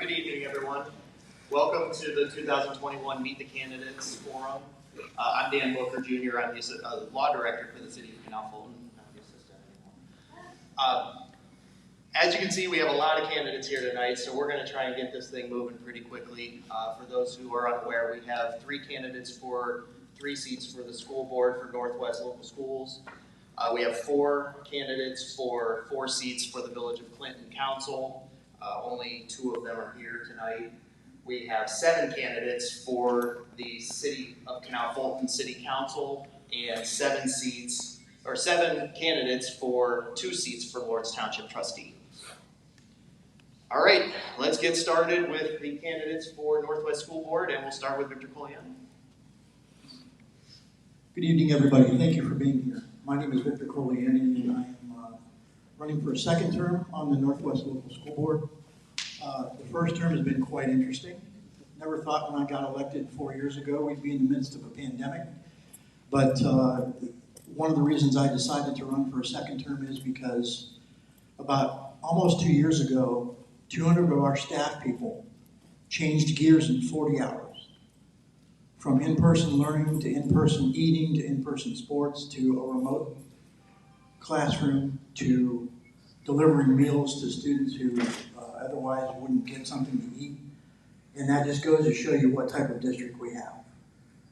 Good evening, everyone. Welcome to the 2021 Meet the Candidates Forum. I'm Dan Booker, Jr. I'm the Law Director for the City of Canal Fulton. Not the assistant anymore. As you can see, we have a lot of candidates here tonight, so we're going to try and get this thing moving pretty quickly. For those who are unaware, we have 3 candidates for 3 seats for the school board for Northwest Local Schools. We have 4 candidates for 4 seats for the Village of Clinton Council. Only 2 of them are here tonight. We have 7 candidates for the City of Canal Fulton City Council and 7 candidates for 2 seats for Lawrence Township Trustee. All right, let's get started with the candidates for Northwest School Board, and we'll start with Victor Collian. Good evening, everybody. Thank you for being here. My name is Victor Collian, and I am running for a 2nd term on the Northwest Local School Board. The first term has been quite interesting. Never thought when I got elected 4 years ago we'd be in the midst of a pandemic. But one of the reasons I decided to run for a 2nd term is because about almost 2 years ago, 200 of our staff people changed gears in 40 hours. From in-person learning to in-person eating to in-person sports to a remote classroom to delivering meals to students who otherwise wouldn't get something to eat. And that just goes to show you what type of district we have.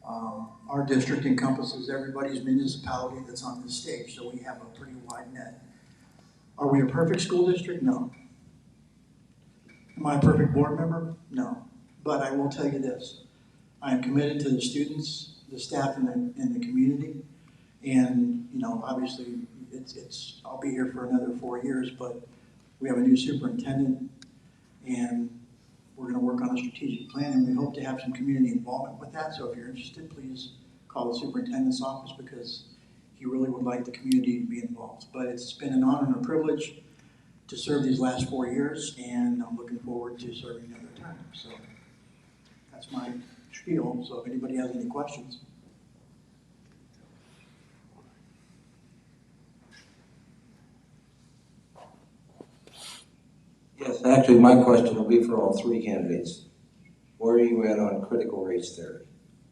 Our district encompasses everybody's municipality that's on this stage, so we have a pretty wide net. Are we a perfect school district? No. Am I a perfect board member? No. But I will tell you this. I am committed to the students, the staff, and the community. And, you know, obviously, I'll be here for another 4 years, but we have a new superintendent, and we're going to work on a strategic plan, and we hope to have some community involvement with that. So if you're interested, please call the superintendent's office because he really would like the community to be involved. But it's been an honor and a privilege to serve these last 4 years, and I'm looking forward to serving another term. So that's my spiel. So if anybody has any questions. Yes, actually, my question will be for all 3 candidates. Where are you at on critical race theory?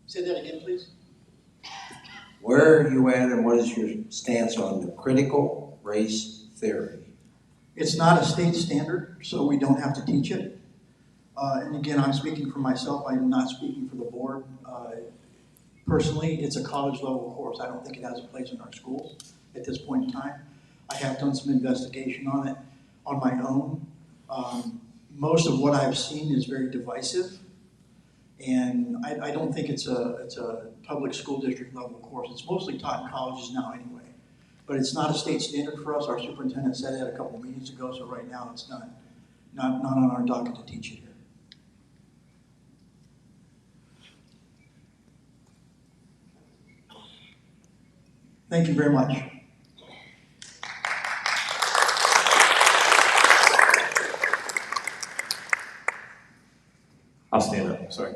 Say that again, please. Where are you at, and what is your stance on the critical race theory? It's not a state standard, so we don't have to teach it. And again, I'm speaking for myself. I'm not speaking for the board. Personally, it's a college-level course. I don't think it has a place in our schools at this point in time. I have done some investigation on it on my own. Most of what I've seen is very divisive, and I don't think it's a public school district level course. It's mostly taught in colleges now anyway, but it's not a state standard for us. Our superintendent said that a couple of meetings ago, so right now it's not on our docket to teach it here. Thank you very much. I'll stand up, sorry.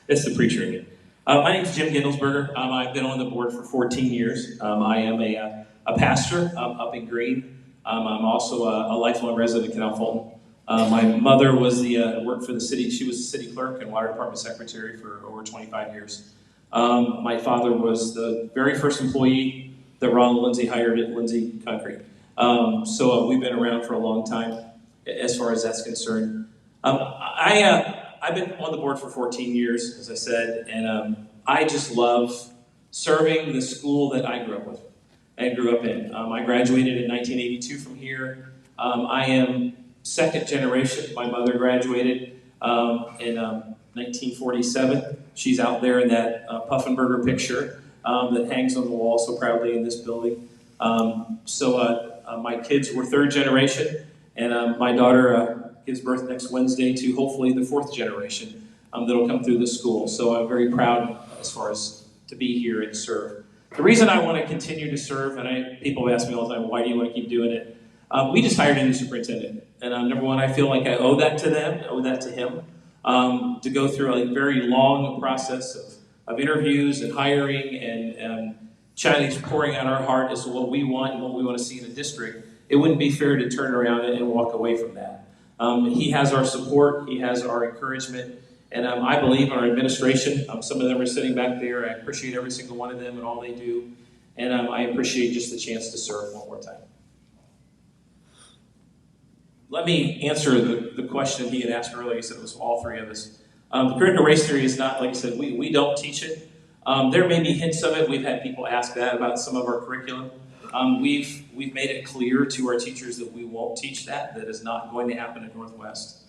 It's the preacher again. My name is Jim Gindelsberger. I've been on the board for 14 years. I am a pastor up in Green. I'm also a lifelong resident of Canal Fulton. My mother was worked for the city. She was the city clerk and water department secretary for over 25 years. My father was the very first employee that Ronald Lindsay hired at Lindsay Concrete. So we've been around for a long time as far as that's concerned. I've been on the board for 14 years, as I said, and I just love serving the school that I grew up with and grew up in. I graduated in 1982 from here. I am 2nd generation. My mother graduated in 1947. She's out there in that Puffenberger picture that hangs on the wall so proudly in this building. My kids were 3rd generation, and my daughter gives birth next Wednesday to hopefully the 4th generation that'll come through the school. So I'm very proud as far as to be here and serve. The reason I want to continue to serve, and people ask me all the time, why do you want to keep doing it? We just hired a new superintendent. And number one, I feel like I owe that to them, owe that to him, to go through a very long process of interviews and hiring and Chinese pouring out our heart as to what we want and what we want to see in the district. It wouldn't be fair to turn around and walk away from that. He has our support, he has our encouragement, and I believe our administration, some of them are sitting back there. I appreciate every single one of them and all they do, and I appreciate just the chance to serve one more time. Let me answer the question he had asked earlier. He said it was all three of us. The critical race theory is not, like I said, we don't teach it. There may be hints of it. We've had people ask that about some of our curriculum. We've made it clear to our teachers that we won't teach that. That is not going to happen at Northwest.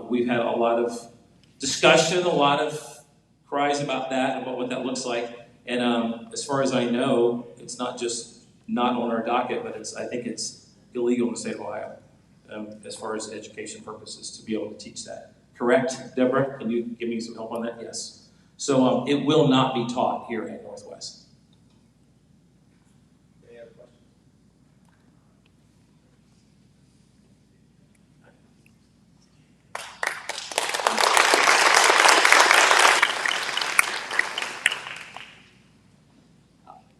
We've had a lot of discussion, a lot of cries about that and about what that looks like. And as far as I know, it's not just not on our docket, but I think it's illegal in the state of Ohio as far as education purposes to be able to teach that. Correct, Deborah? Can you give me some help on that? Yes. So it will not be taught here at Northwest. Any other questions?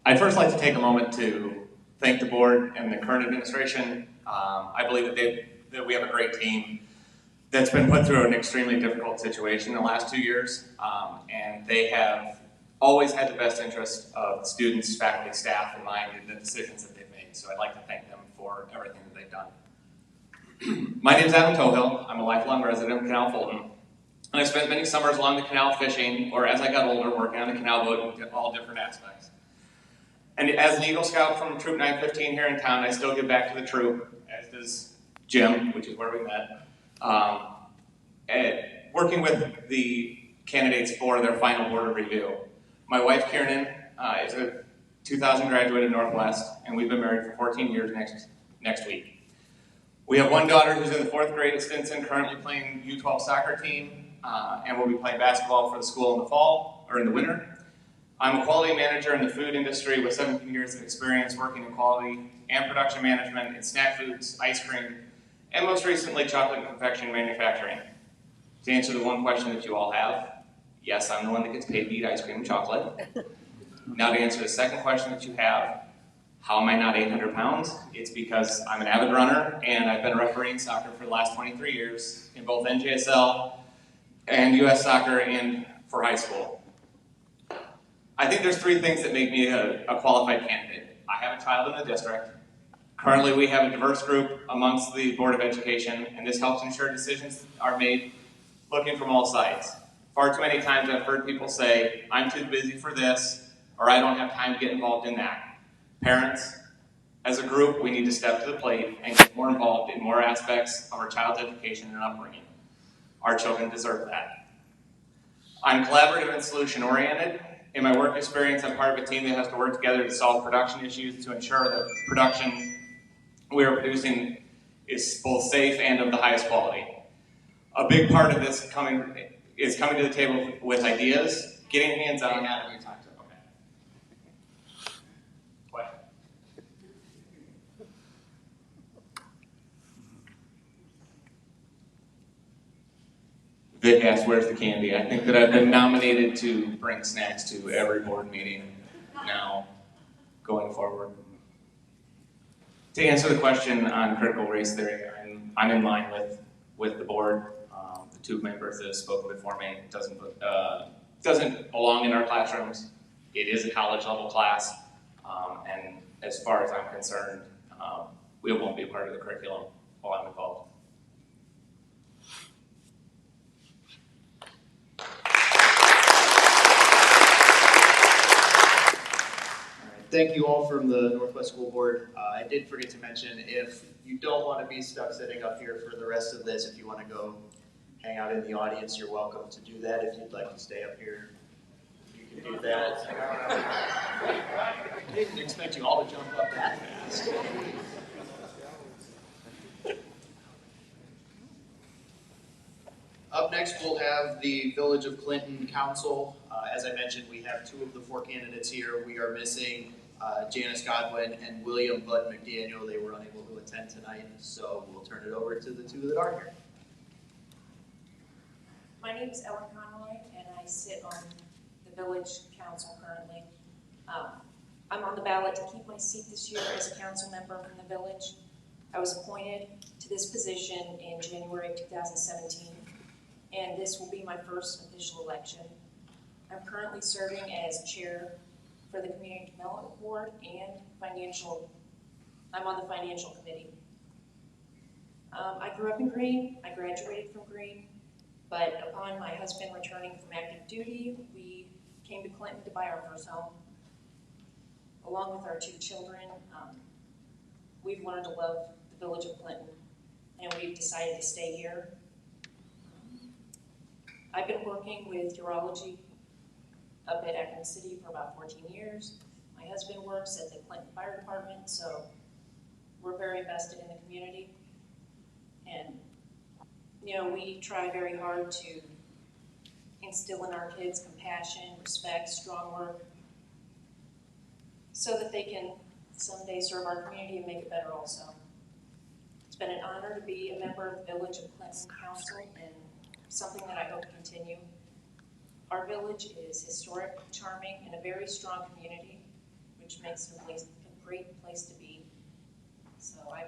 I'd first like to take a moment to thank the board and the current administration. I believe that we have a great team that's been put through an extremely difficult situation in the last 2 years, and they have always had the best interest of students, faculty, staff in mind in the decisions that they've made. So I'd like to thank them for everything that they've done. My name is Adam Tohill. I'm a lifelong resident of Canal Fulton, and I spent many summers along the canal fishing, or as I got older, working on the canal boat in all different aspects. And as an Eagle Scout from Troop 915 here in town, I still give back to the troop, as does Jim, which is where we met. Working with the candidates for their final board of review. My wife, Kiernan, is a 2000 graduate of Northwest, and we've been married for 14 years next week. We have one daughter who's in the 4th grade at Stinson, currently playing U12 soccer team, and will be playing basketball for the school in the fall, or in the winter. I'm a quality manager in the food industry with 17 years of experience working in quality and production management in snack foods, ice cream, and most recently, chocolate and confection manufacturing. To answer the one question that you all have, yes, I'm the one that gets paid to eat ice cream and chocolate. Now to answer the second question that you have, how am I not 800 pounds? It's because I'm an avid runner, and I've been refereeing soccer for the last 23 years in both NJSL and US soccer and for high school. I think there's 3 things that make me a qualified candidate. I have a child in the district. Currently, we have a diverse group amongst the Board of Education, and this helps ensure decisions are made looking from all sides. Far too many times I've heard people say, I'm too busy for this, or I don't have time to get involved in that. Parents, as a group, we need to step to the plate and get more involved in more aspects of our child's education and upbringing. Our children deserve that. I'm collaborative and solution-oriented. In my work experience, I'm part of a team that has to work together to solve production issues to ensure that production we are producing is both safe and of the highest quality. A big part of this is coming to the table with ideas, getting hands-on. Adam, you talked to. Okay. What? Vic asked, where's the candy? I think that I've been nominated to bring snacks to every board meeting now, going forward. To answer the question on critical race theory, I'm in line with the board. The 2 members that have spoken before me doesn't belong in our classrooms. It is a college level class, and as far as I'm concerned, we won't be part of the curriculum while I'm involved. Thank you all from the Northwest School Board. I did forget to mention, if you don't want to be stuck sitting up here for the rest of this, if you want to go hang out in the audience, you're welcome to do that. If you'd like to stay up here, you can do that. I didn't expect you all to jump up that fast. Up next, we'll have the Village of Clinton Council. As I mentioned, we have 2 of the 4 candidates here. We are missing Janice Godwin and William Bud McDaniel. They were unable to attend tonight, so we'll turn it over to the 2 that are here. My name is Ellen Conroy, and I sit on the Village Council currently. I'm on the ballot to keep my seat this year as a council member from the village. I was appointed to this position in January of 2017, and this will be my first official election. I'm currently serving as chair for the Community Development Board and I'm on the financial committee. I grew up in Greene, I graduated from Greene, but upon my husband returning from active duty, we came to Clinton to buy our first home. Along with our 2 children, we've learned to love the village of Clinton, and we've decided to stay here. I've been working with urology up at Akron City for about 14 years. My husband works at the Clinton Fire Department, so we're very invested in the community. And, you know, we try very hard to instill in our kids compassion, respect, strong work, so that they can someday serve our community and make it better also. It's been an honor to be a member of the Village of Clinton Council and something that I hope to continue. Our village is historic, charming, and a very strong community, which makes it a great place to be. So I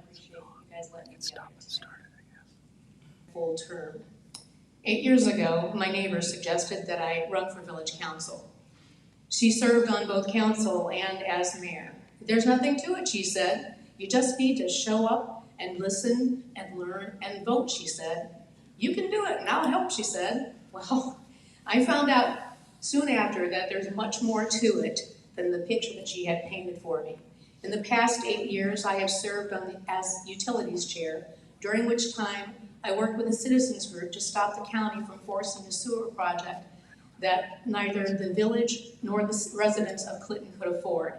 appreciate you guys letting me be up here today. Full term. 8 years ago, my neighbor suggested that I run for village council. She served on both council and as mayor. There's nothing to it, she said. You just need to show up and listen and learn and vote, she said. You can do it, and I'll help, she said. Well, I found out soon after that there's much more to it than the picture that she had painted for me. In the past 8 years, I have served as utilities chair, during which time I worked with a citizens group to stop the county from forcing a sewer project that neither the village nor the residents of Clinton could afford.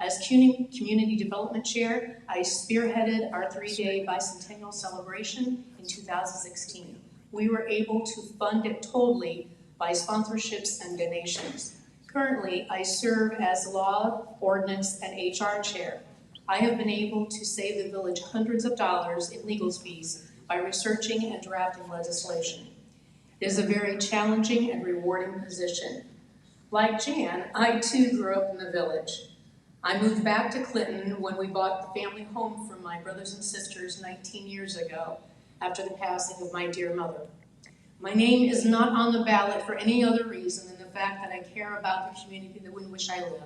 As community development chair, I spearheaded our 3-day bicentennial celebration in 2016. We were able to fund it totally by sponsorships and donations. Currently, I serve as law, ordinance, and HR chair. I have been able to save the village hundreds of dollars in legal fees by researching and drafting legislation. It is a very challenging and rewarding position. Like Jan, I too grew up in the village. I moved back to Clinton when we bought the family home from my brothers and sisters 19 years ago after the passing of my dear mother. My name is not on the ballot for any other reason than the fact that I care about the community in which I live.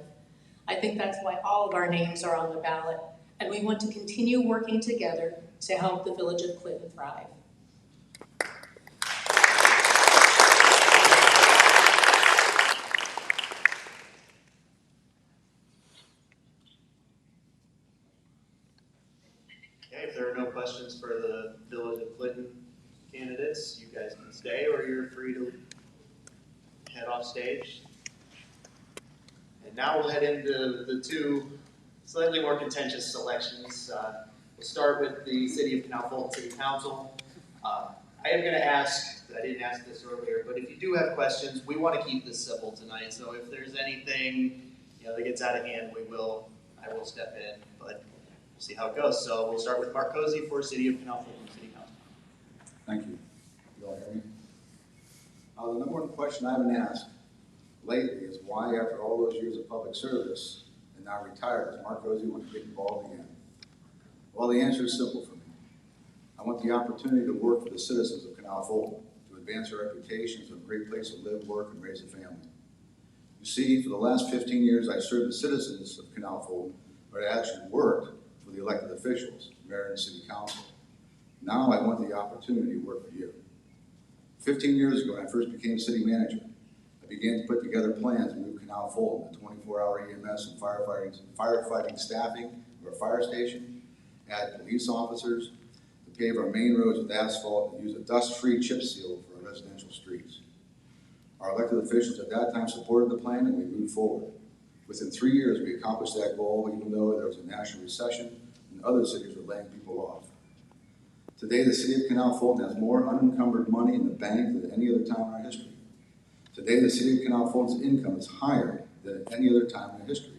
I think that's why all of our names are on the ballot, and we want to continue working together to help the village of Clinton thrive. Okay, if there are no questions for the Village of Clinton candidates, you guys can stay or you're free to head off stage. And now we'll head into the 2 slightly more contentious elections. We'll start with the City of Canal Fulton City Council. I am going to ask, I didn't ask this earlier, but if you do have questions, we want to keep this civil tonight. So if there's anything that gets out of hand, I will step in, but we'll see how it goes. So we'll start with Mark Cozy for City of Canal Fulton City Council. Thank you. You all hear me? The number one question I've been asked lately is why, after all those years of public service and now retired, does Mark Cozy want to get involved again? Well, the answer is simple for me. I want the opportunity to work for the citizens of Canal Fulton, to advance our reputation as a great place to live, work, and raise a family. You see, for the last 15 years, I served the citizens of Canal Fulton, but I actually worked for the elected officials, mayor and city council. Now I want the opportunity to work for you. 15 years ago, when I first became city manager, I began to put together plans to move Canal Fulton to 24-hour EMS and firefighting staffing of our fire station, add police officers, to pave our main roads with asphalt, and use a dust-free chip seal for our residential streets. Our elected officials at that time supported the plan, and we moved forward. Within 3 years, we accomplished that goal, even though there was a national recession and other cities were laying people off. Today, the City of Canal Fulton has more unencumbered money in the bank than any other time in our history. Today, the City of Canal Fulton's income is higher than at any other time in history.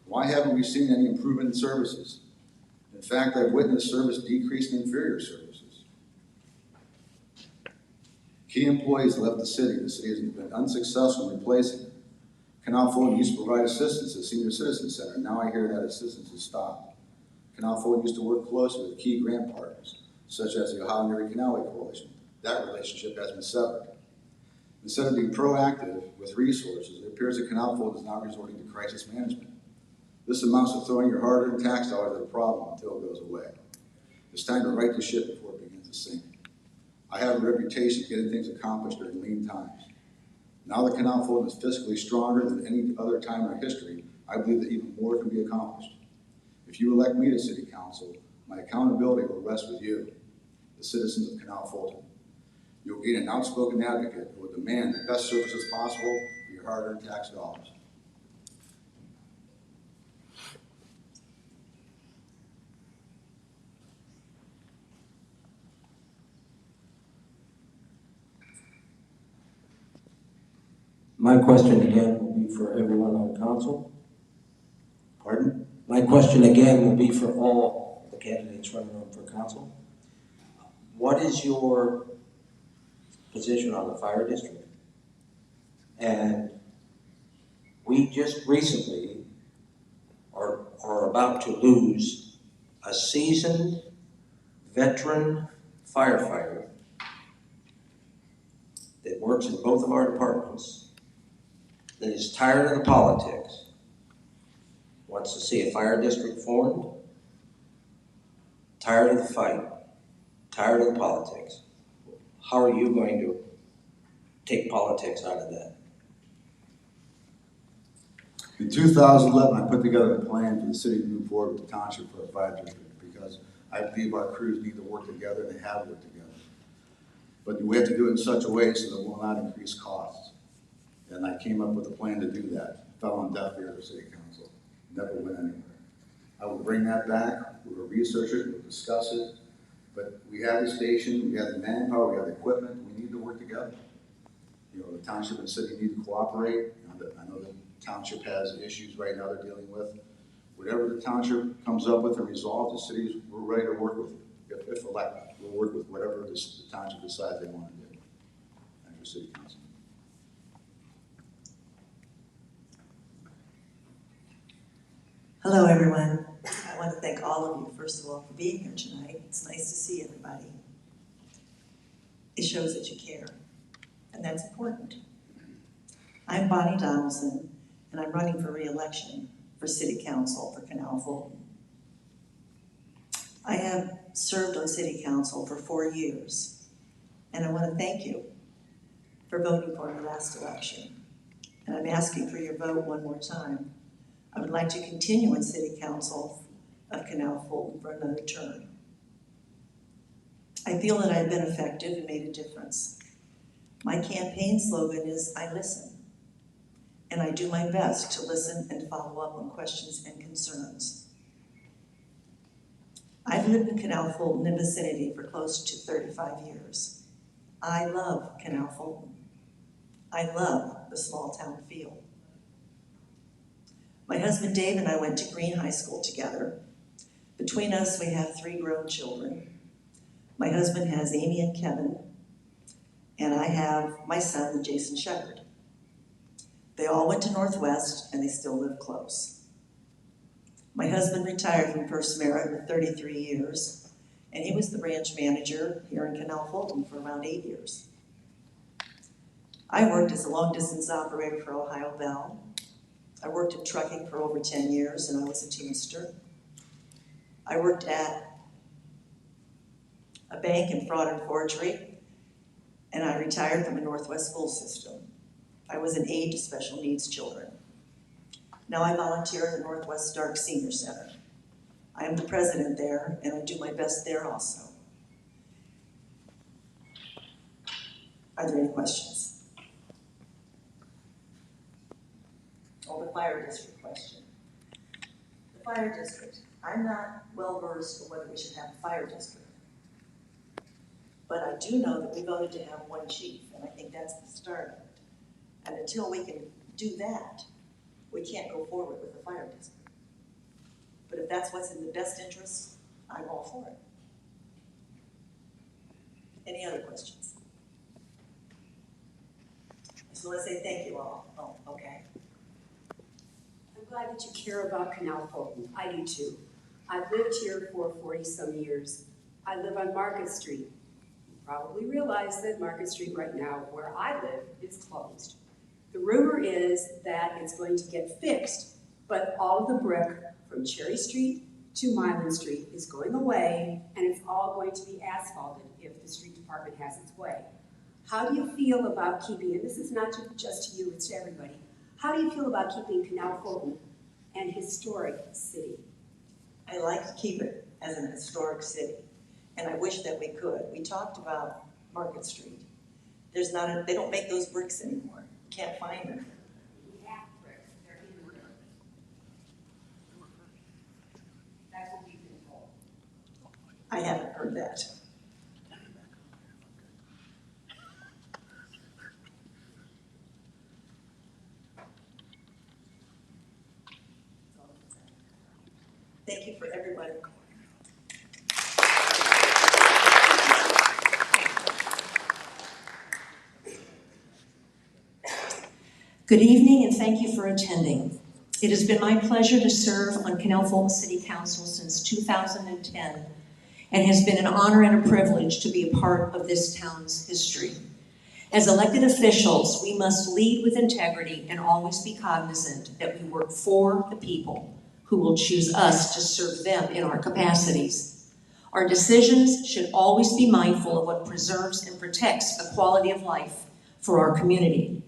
Why haven't we seen any improvement in services? In fact, I've witnessed service decrease in inferior services. Key employees left the city. The city has been unsuccessful in replacing them. Canal Fulton used to provide assistance at the Senior Citizen Center. Now I hear that assistance has stopped. Canal Fulton used to work closely with key grant partners, such as the Ohio and Erie Canalway Coalition. That relationship has been severed. Instead of being proactive with resources, it appears that Canal Fulton is now resorting to crisis management. This amounts to throwing your hard-earned tax dollars at a problem until it goes away. It's time to right the ship before it begins to sink. I have a reputation of getting things accomplished during lean times. Now that Canal Fulton is fiscally stronger than any other time in our history, I believe that even more can be accomplished. If you elect me to City Council, my accountability will rest with you, the citizens of Canal Fulton. You'll gain an outspoken advocate who will demand the best services possible for your hard-earned tax dollars. My question again will be for everyone on council. Pardon? My question again will be for all the candidates running for council. What is your position on the fire district? And we just recently are about to lose a seasoned veteran firefighter that works in both of our departments, that is tired of the politics, wants to see a fire district formed, tired of the fight, tired of the politics. How are you going to take politics out of that? In 2011, I put together a plan for the city to move forward with the township for a fire district because I believe our crews need to work together and they have worked together. But we have to do it in such a way so that it will not increase costs. And I came up with a plan to do that. It fell on deaf ears at the city council. Never went anywhere. I will bring that back. We will research it. We'll discuss it. But we have the station. We have the manpower. We have the equipment. We need to work together. You know, the township and city need to cooperate. I know the township has issues right now they're dealing with. Whatever the township comes up with and resolves, the cities, we're ready to work with it. If elected, we'll work with whatever the township decides they want to do. Thank you, City Council. Hello, everyone. I want to thank all of you, first of all, for being here tonight. It's nice to see everybody. It shows that you care, and that's important. I'm Bonnie Donaldson, and I'm running for re-election for City Council for Canal Fulton. I have served on City Council for 4 years, and I want to thank you for voting for me last election. And I'm asking for your vote one more time. I would like to continue in City Council of Canal Fulton for another term. I feel that I've been effective and made a difference. My campaign slogan is, I listen, and I do my best to listen and follow up on questions and concerns. I've lived in Canal Fulton and vicinity for close to 35 years. I love Canal Fulton. I love the small town feel. My husband Dave and I went to Green High School together. Between us, we have 3 grown children. My husband has Amy and Kevin, and I have my son, Jason Shepard. They all went to Northwest, and they still live close. My husband retired from First Merit with 33 years, and he was the branch manager here in Canal Fulton for around 8 years. I worked as a long-distance operator for Ohio Bell. I worked in trucking for over 10 years, and I was a teamster. I worked at a bank in fraud and forgery, and I retired from the Northwest school system. I was an aide to special needs children. Now I volunteer at the Northwest Stark Senior Center. I am the president there, and I do my best there also. Are there any questions? Oh, the fire district question. The fire district. I'm not well versed on whether we should have a fire district. But I do know that we voted to have one chief, and I think that's the start of it. And until we can do that, we can't go forward with the fire district. But if that's what's in the best interest, I'm all for it. Any other questions? So let's say thank you all. Oh, okay. I'm glad that you care about Canal Fulton. I do too. I've lived here for 40-some years. I live on Market Street. You probably realize that Market Street right now, where I live, is closed. The rumor is that it's going to get fixed, but all of the brick from Cherry Street to Milan Street is going away, and it's all going to be asphalted if the street department has its way. How do you feel about keeping, and this is not just to you, it's to everybody, how do you feel about keeping Canal Fulton an historic city? I like to keep it as an historic city, and I wish that we could. We talked about Market Street. They don't make those bricks anymore. You can't find them. We have bricks, they're in the river. That's what we've been told. I haven't heard that. Thank you for everybody. Good evening and thank you for attending. It has been my pleasure to serve on Canal Fulton City Council since 2010 and has been an honor and a privilege to be a part of this town's history. As elected officials, we must lead with integrity and always be cognizant that we work for the people who will choose us to serve them in our capacities. Our decisions should always be mindful of what preserves and protects the quality of life for our community.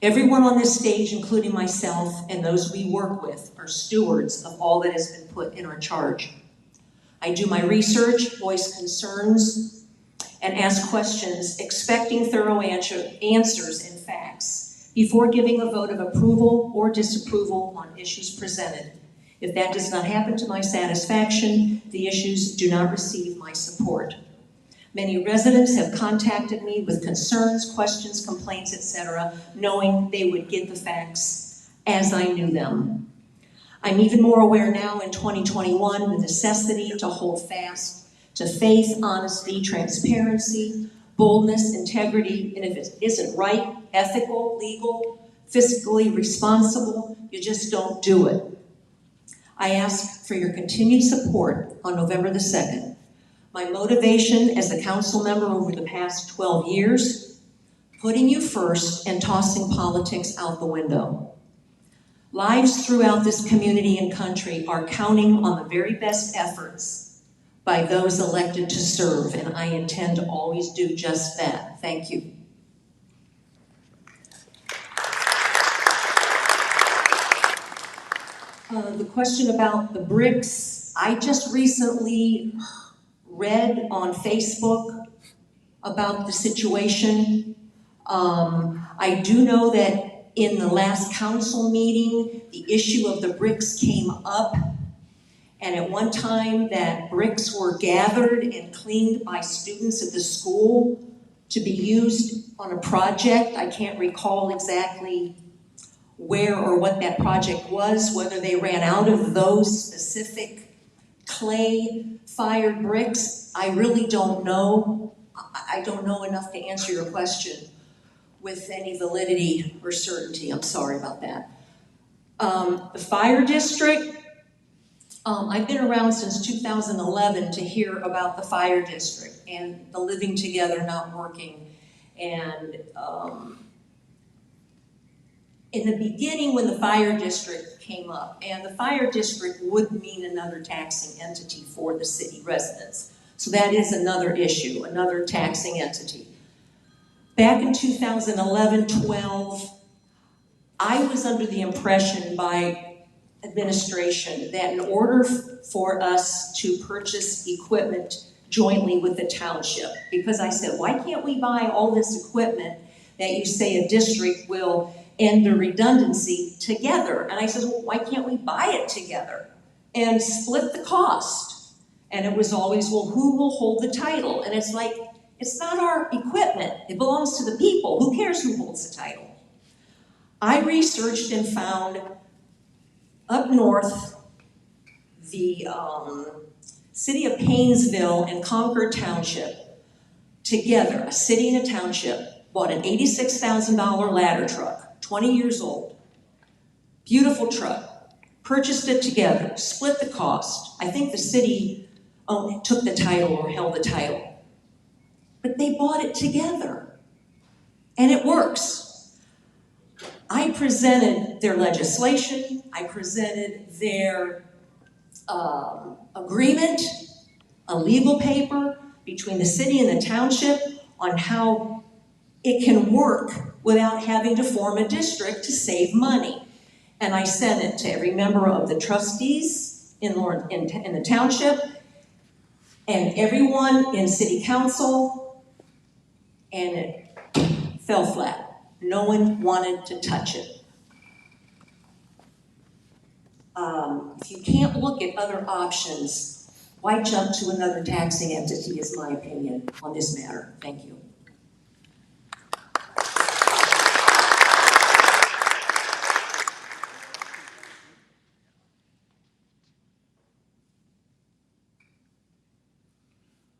Everyone on this stage, including myself and those we work with, are stewards of all that has been put in our charge. I do my research, voice concerns, and ask questions, expecting thorough answers and facts before giving a vote of approval or disapproval on issues presented. If that does not happen to my satisfaction, the issues do not receive my support. Many residents have contacted me with concerns, questions, complaints, etc., knowing they would get the facts as I knew them. I'm even more aware now in 2021 the necessity to hold fast to faith, honesty, transparency, boldness, integrity, and if it isn't right, ethical, legal, fiscally responsible, you just don't do it. I ask for your continued support on November the 2nd. My motivation as a council member over the past 12 years, putting you first and tossing politics out the window. Lives throughout this community and country are counting on the very best efforts by those elected to serve, and I intend to always do just that. Thank you. The question about the bricks, I just recently read on Facebook about the situation. I do know that in the last council meeting, the issue of the bricks came up, and at one time that bricks were gathered and cleaned by students at the school to be used on a project. I can't recall exactly where or what that project was, whether they ran out of those specific clay-fired bricks. I really don't know. I don't know enough to answer your question with any validity or certainty. I'm sorry about that. The fire district, I've been around since 2011 to hear about the fire district and the living together, not working. And in the beginning when the fire district came up, and the fire district would mean another taxing entity for the city residents. So that is another issue, another taxing entity. Back in 2011-12, I was under the impression by administration that in order for us to purchase equipment jointly with the township, because I said, why can't we buy all this equipment that you say a district will end the redundancy together? And I said, well, why can't we buy it together and split the cost? And it was always, well, who will hold the title? And it's like, it's not our equipment. It belongs to the people. Who cares who holds the title? I researched and found up north, the city of Paynesville and Concord Township together, a city and a township, bought an $86,000 ladder truck, 20 years old. Beautiful truck. purchased it together, split the cost. I think the city took the title or held the title. But they bought it together. And it works. I presented their legislation. I presented their agreement, a legal paper between the city and the township on how it can work without having to form a district to save money. And I sent it to every member of the trustees in the township and everyone in city council, and it fell flat. No one wanted to touch it. If you can't look at other options, why jump to another taxing entity is my opinion on this matter. Thank you.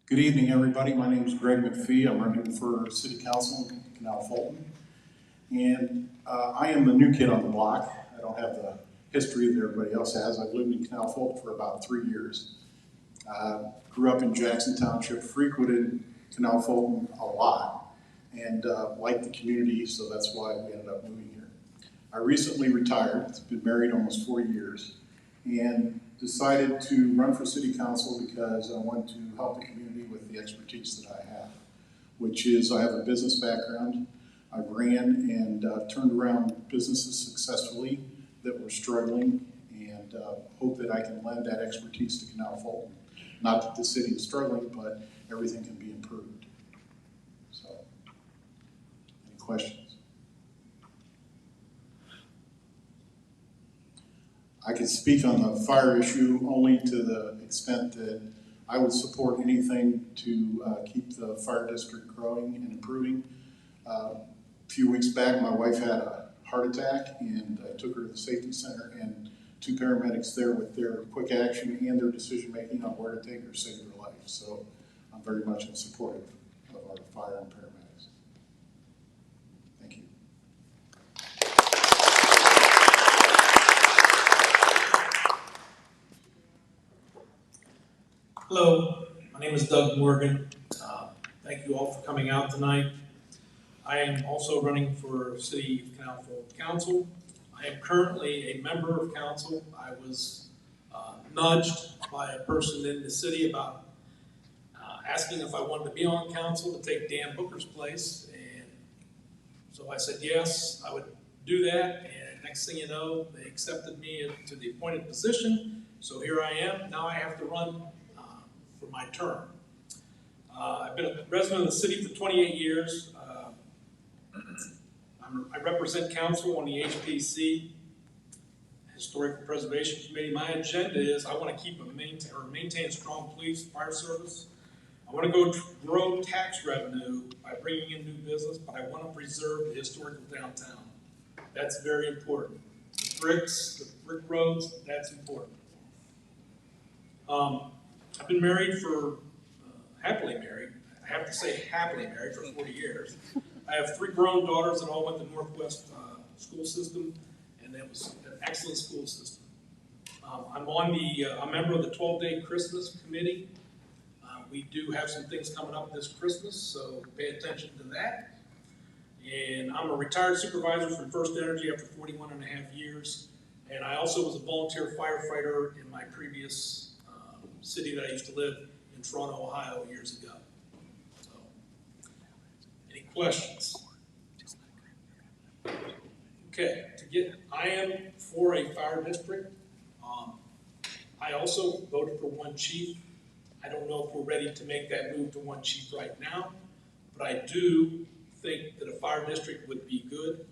Good evening, everybody. My name is Greg McPhee. I'm running for City Council in Canal Fulton. And I am the new kid on the block. I don't have the history that everybody else has. I've lived in Canal Fulton for about 3 years. Grew up in Jackson Township, frequented Canal Fulton a lot, and liked the community, so that's why we ended up moving here. I recently retired. I've been married almost 4 years, and decided to run for City Council because I want to help the community with the expertise that I have, which is I have a business background. I ran and turned around businesses successfully that were struggling, and hope that I can lend that expertise to Canal Fulton. Not that the city is struggling, but everything can be improved. So, any questions? I can speak on the fire issue only to the extent that I would support anything to keep the fire district growing and improving. A few weeks back, my wife had a heart attack, and I took her to the safety center, and 2 paramedics there with their quick action and their decision-making on where to take her saved her life. So I'm very much in support of our fire and paramedics. Thank you. Hello, my name is Doug Morgan. Thank you all for coming out tonight. I am also running for City of Canal Fulton Council. I am currently a member of council. I was nudged by a person in the city about asking if I wanted to be on council to take Dan Booker's place. And so I said yes, I would do that. And next thing you know, they accepted me to the appointed position. So here I am. Now I have to run for my term. I've been a resident of the city for 28 years. I represent council on the HPC, Historical Preservation Committee. My agenda is I want to keep maintain a strong police, fire service. I want to grow tax revenue by bringing in new business, but I want to preserve the historical downtown. That's very important. The brick roads, that's important. I've been married happily married. I have to say happily married for 40 years. I have 3 grown daughters that all went to Northwest school system, and it was an excellent school system. I'm a member of the 12-day Christmas committee. We do have some things coming up this Christmas, so pay attention to that. And I'm a retired supervisor from First Energy after 41 and a half years. And I also was a volunteer firefighter in my previous city that I used to live in Toronto, Ohio years ago. So, any questions? Okay, I am for a fire district. I also voted for 1 chief. I don't know if we're ready to make that move to 1 chief right now, but I do think that a fire district would be good.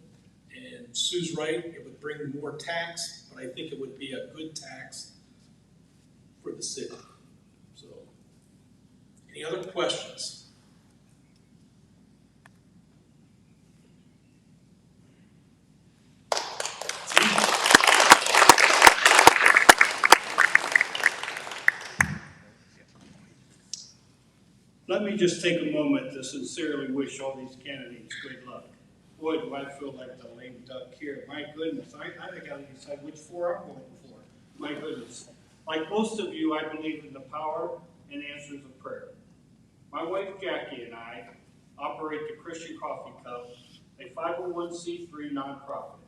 And Sue's right, it would bring more tax, but I think it would be a good tax for the city. So, any other questions? Let me just take a moment to sincerely wish all these candidates good luck. Boy, do I feel like the lame duck here. My goodness, I think I gotta decide which 4 I'm voting for. My goodness. Like most of you, I believe in the power and answers of prayer. My wife Jackie and I operate the Christian Coffee Cup, a 501c3 nonprofit.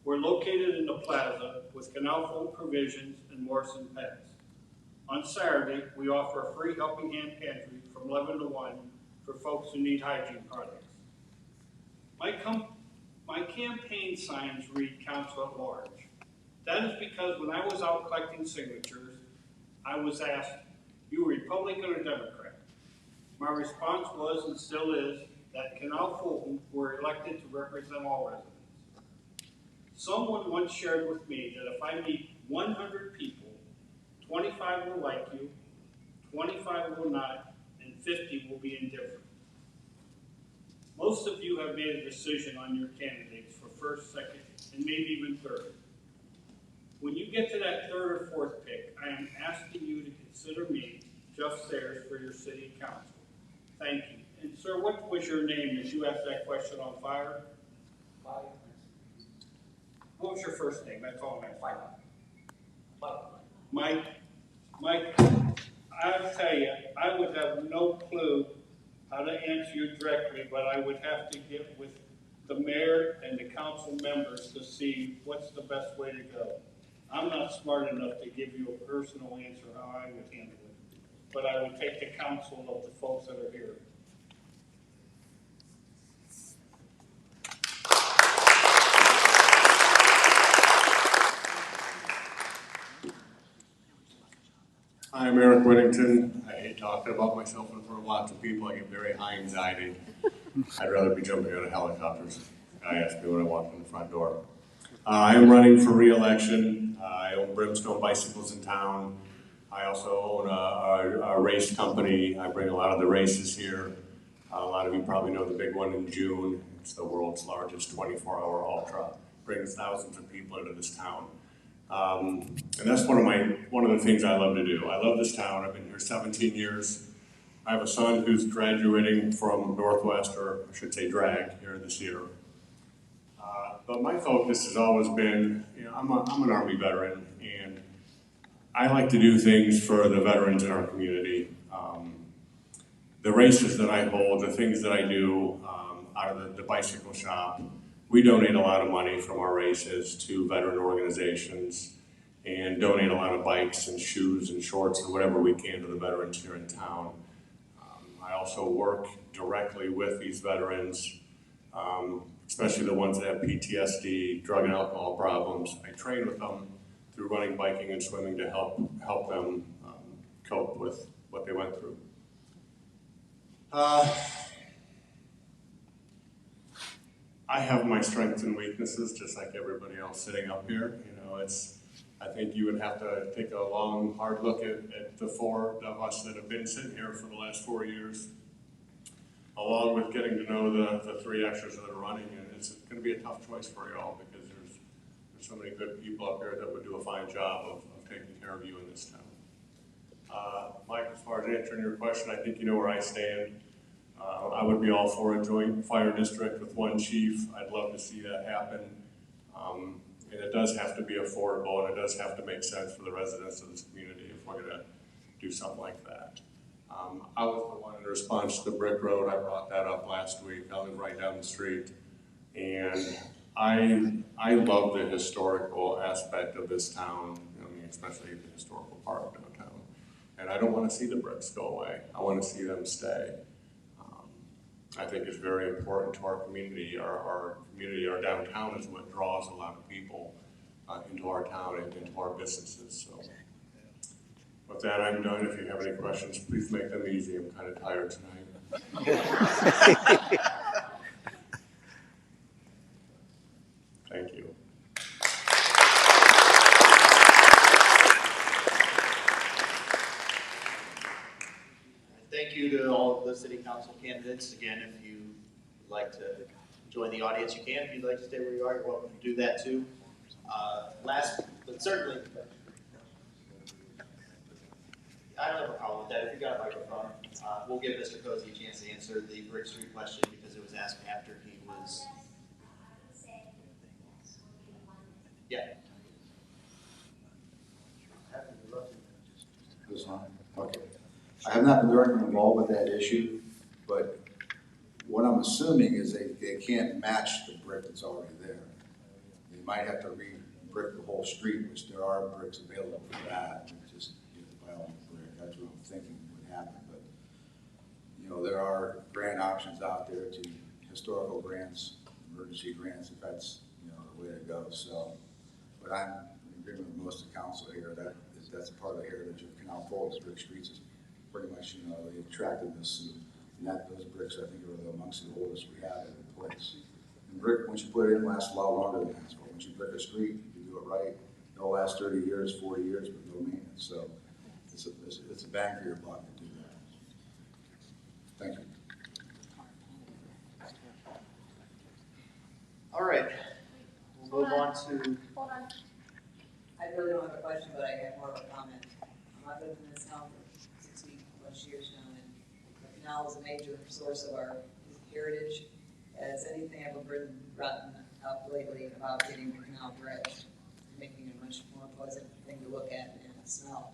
We're located in the plaza with Canal Fulton Provisions and Morrison Pets. On Saturday, we offer a free helping hand pantry from 11 to 1 for folks who need hygiene products. My campaign signs read Council at Large. That is because when I was out collecting signatures, I was asked, you Republican or Democrat? My response was and still is that Canal Fulton were elected to represent all residents. Someone once shared with me that if I meet 100 people, 25 will like you, 25 will not, and 50 will be indifferent. Most of you have made a decision on your candidates for first, second, and maybe even third. When you get to that third or fourth pick, I am asking you to consider me, Jeff Sayers, for your city council. Thank you. And sir, what was your name as you asked that question on fire? What was your first name? That's all I'm asking. Mike, I'll tell you, I would have no clue how to answer you directly, but I would have to get with the mayor and the council members to see what's the best way to go. I'm not smart enough to give you a personal answer how I would handle it, but I would take the counsel of the folks that are here. I'm Eric Whittington. I hate talking about myself in front of lots of people. I get very high anxiety. I'd rather be jumping out of helicopters. I ask me what I want from the front door. I am running for re-election. I own Brimstone Bicycles in town. I also own a race company. I bring a lot of the races here. A lot of you probably know the big one in June. It's the world's largest 24-hour ultra. Brings thousands of people into this town. And that's one of the things I love to do. I love this town. I've been here 17 years. I have a son who's graduating from Northwest, or I should say drag, here this year. But my focus has always been, I'm an Army veteran, and I like to do things for the veterans in our community. The races that I hold, the things that I do out of the bicycle shop, we donate a lot of money from our races to veteran organizations and donate a lot of bikes and shoes and shorts and whatever we can to the veterans here in town. I also work directly with these veterans, especially the ones that have PTSD, drug and alcohol problems. I train with them through running, biking, and swimming to help them cope with what they went through. I have my strengths and weaknesses, just like everybody else sitting up here. I think you would have to take a long, hard look at the four of us that have been sitting here for the last 4 years, along with getting to know the three extras that are running. And it's going to be a tough choice for you all because there's so many good people up here that would do a fine job of taking care of you in this town. Mike, as far as answering your question, I think you know where I stand. I would be all for a joint fire district with one chief. I'd love to see that happen. And it does have to be affordable, and it does have to make sense for the residents of this community if we're going to do something like that. I was the one in response to the brick road. I brought that up last week. I live right down the street. And I love the historical aspect of this town, especially the historical part of downtown. And I don't want to see the bricks go away. I want to see them stay. I think it's very important to our community. Our community, our downtown is what draws a lot of people into our town and into our businesses. So with that, I'm done. If you have any questions, please make them easy. I'm kind of tired tonight. Thank you. Thank you to all of the city council candidates. Again, if you would like to join the audience, you can. If you'd like to stay where you are, you're welcome to do that too. Last, but certainly, I don't have a problem with that. If you've got a microphone, we'll give Mr. Cozy a chance to answer the Brick Street question because it was asked after he was. Yeah. I have not been directly involved with that issue, but what I'm assuming is they can't match the brick that's already there. They might have to re-brick the whole street, which there are bricks available for that. Just you have to buy all the brick. That's what I'm thinking would happen. But you know, there are grant options out there to historical grants, emergency grants, if that's the way to go. So, but I'm in agreement with most of the council here. That's part of the heritage of Canal Fulton. Brick streets is pretty much the attractiveness and that those bricks I think are amongst the oldest we have in place. And brick, once you put it in, lasts a lot longer than asphalt. Once you brick a street, you do it right, it'll last 30 years, 40 years with no maintenance. So it's a bang for your buck to do that. Thank you. All right, we'll move on to. Hold on. I really don't have a question, but I have more of a comment. I've lived in this town for 60 plus years now, and the canal is a major source of our heritage. Has anything ever been gotten up lately about getting the canal dredged, making it a much more pleasant thing to look at and smell?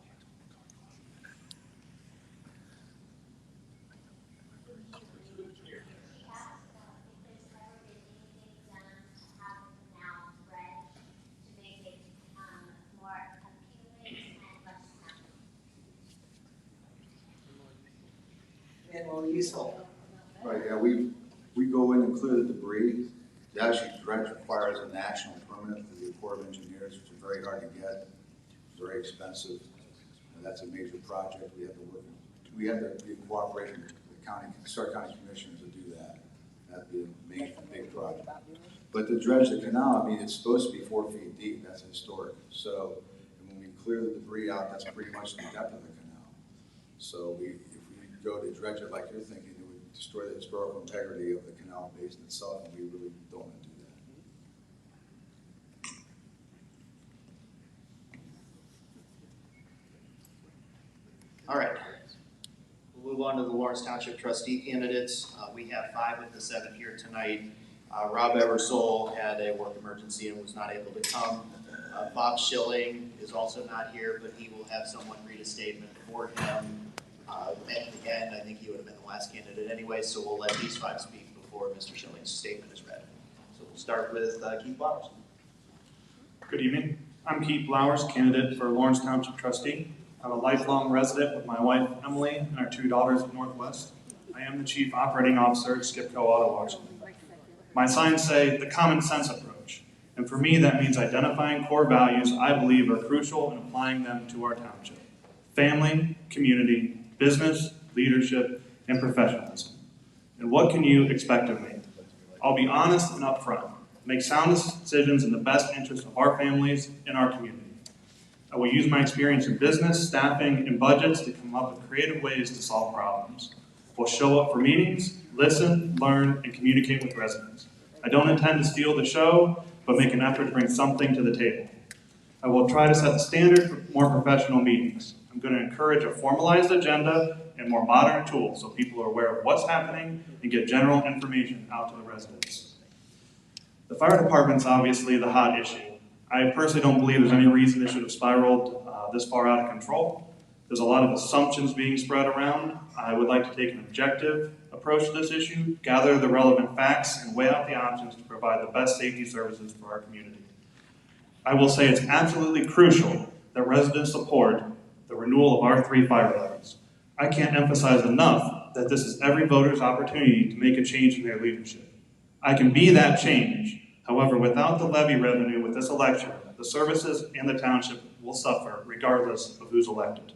And more useful. Right, yeah, we go in and clear the debris. The actually dredge requires a national permit through the Corps of Engineers, which is very hard to get, very expensive. And that's a major project. We have to be in cooperation with the county, Stark County Commissioners to do that. That'd be a major, big project. But to dredge the canal, I mean, it's supposed to be 4 feet deep. That's historic. So when we clear the debris out, that's pretty much the depth of the canal. So if we go to dredge it like you're thinking, it would destroy the historical integrity of the canal basin itself, and we really don't want to do that. All right, we'll move on to the Lawrence Township Trustee candidates. We have 5 of the 7 here tonight. Rob Eversole had a work emergency and was not able to come. Bob Schilling is also not here, but he will have someone read a statement for him. At the end, I think he would have been the last candidate anyway, so we'll let these 5 speak before Mr. Schilling's statement is read. So we'll start with Keith Flowers. Good evening. I'm Keith Flowers, candidate for Lawrence Township Trustee. I'm a lifelong resident with my wife, Emily, and our 2 daughters at Northwest. I am the Chief Operating Officer at Skipco Auto Wash. My signs say the common sense approach, and for me that means identifying core values I believe are crucial and applying them to our township. Family, community, business, leadership, and professionalism. And what can you expect of me? I'll be honest and upfront, make sound decisions in the best interest of our families and our community. I will use my experience in business, staffing, and budgets to come up with creative ways to solve problems. We'll show up for meetings, listen, learn, and communicate with residents. I don't intend to steal the show, but make an effort to bring something to the table. I will try to set the standard for more professional meetings. I'm going to encourage a formalized agenda and more modern tools so people are aware of what's happening and get general information out to the residents. The fire department's obviously the hot issue. I personally don't believe there's any reason it should have spiraled this far out of control. There's a lot of assumptions being spread around. I would like to take an objective approach to this issue, gather the relevant facts, and weigh out the options to provide the best safety services for our community. I will say it's absolutely crucial that residents support the renewal of our 3 fire levies. I can't emphasize enough that this is every voter's opportunity to make a change in their leadership. I can be that change. However, without the levy revenue with this election, the services and the township will suffer regardless of who's elected.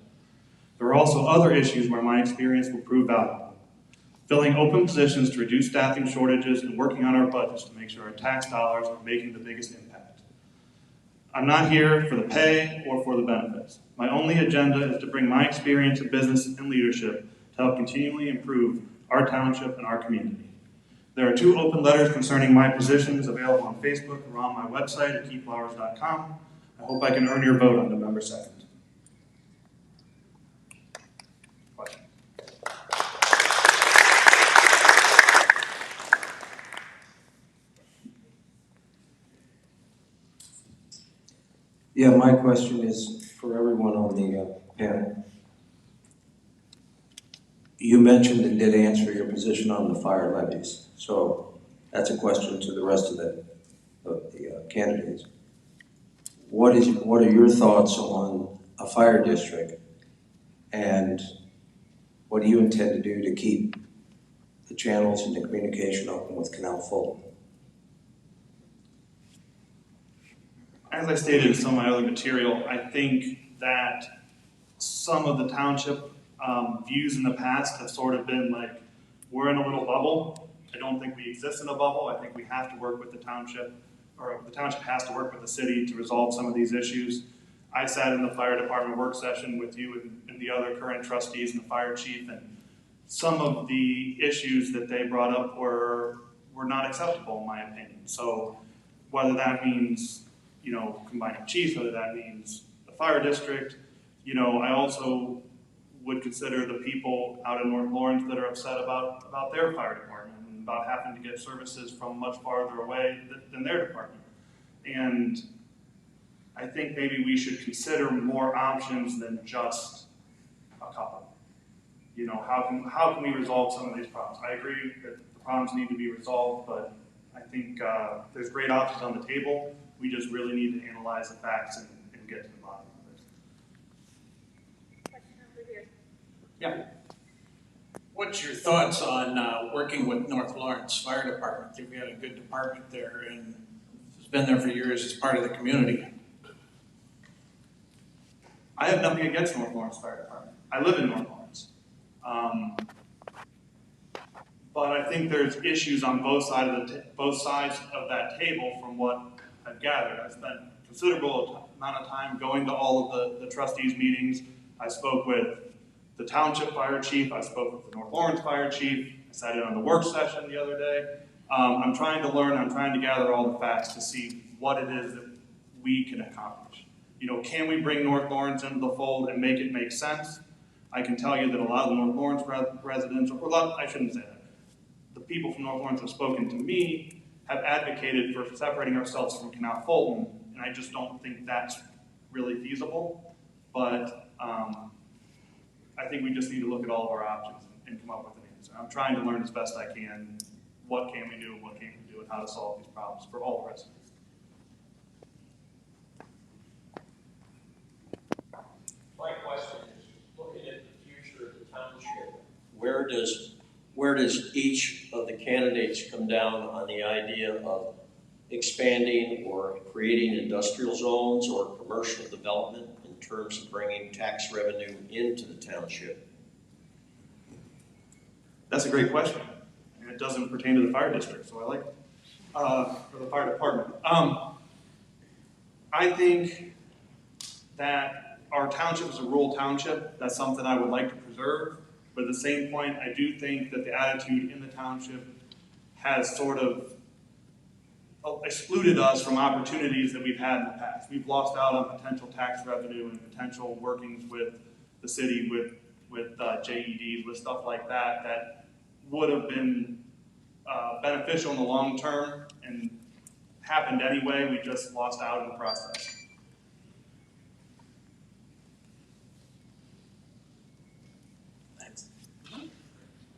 There are also other issues where my experience will prove valuable. Filling open positions to reduce staffing shortages and working on our budgets to make sure our tax dollars are making the biggest impact. I'm not here for the pay or for the benefits. My only agenda is to bring my experience in business and leadership to help continually improve our township and our community. There are 2 open letters concerning my positions available on Facebook or on my website at keithflowers.com. I hope I can earn your vote on November 2nd. Question? Yeah, my question is for everyone on the panel. You mentioned and did answer your position on the fire levies, so that's a question to the rest of the candidates. What are your thoughts on a fire district, and what do you intend to do to keep the channels and the communication open with Canal Fulton? As I stated in some of my other material, I think that some of the township views in the past have sort of been like, we're in a little bubble. I don't think we exist in a bubble. I think we have to work with the township, or the township has to work with the city to resolve some of these issues. I sat in the fire department work session with you and the other current trustees and the fire chief, and some of the issues that they brought up were not acceptable in my opinion. So whether that means, combining chiefs, whether that means the fire district, I also would consider the people out in North Lawrence that are upset about their fire department and about having to get services from much farther away than their department. And I think maybe we should consider more options than just a couple. How can we resolve some of these problems? I agree that the problems need to be resolved, but I think there's great options on the table. We just really need to analyze the facts and get to the bottom of it. Question over here. Yeah. What's your thoughts on working with North Lawrence Fire Department? I think we had a good department there and it's been there for years as part of the community. I have nothing against North Lawrence Fire Department. I live in North Lawrence. But I think there's issues on both sides of that table from what I've gathered. I've spent a considerable amount of time going to all of the trustees meetings. I spoke with the township fire chief. I spoke with the North Lawrence fire chief. I sat in on the work session the other day. I'm trying to learn. I'm trying to gather all the facts to see what it is that we can accomplish. Can we bring North Lawrence into the fold and make it make sense? I can tell you that a lot of the North Lawrence residents, I shouldn't say that. The people from North Lawrence have spoken to me, have advocated for separating ourselves from Canal Fulton, and I just don't think that's really feasible. But I think we just need to look at all of our options and come up with an answer. I'm trying to learn as best I can what can we do, what can't we do, and how to solve these problems for all the residents. My question is, looking at the future of the township, where does each of the candidates come down on the idea of expanding or creating industrial zones or commercial development in terms of bringing tax revenue into the township? That's a great question, and it doesn't pertain to the fire district, so I like it, or the fire department. I think that our township is a rural township. That's something I would like to preserve. But at the same point, I do think that the attitude in the township has sort of excluded us from opportunities that we've had in the past. We've lost out on potential tax revenue and potential workings with the city, with JEDs, with stuff like that, that would have been beneficial in the long term and happened anyway. We just lost out in the process.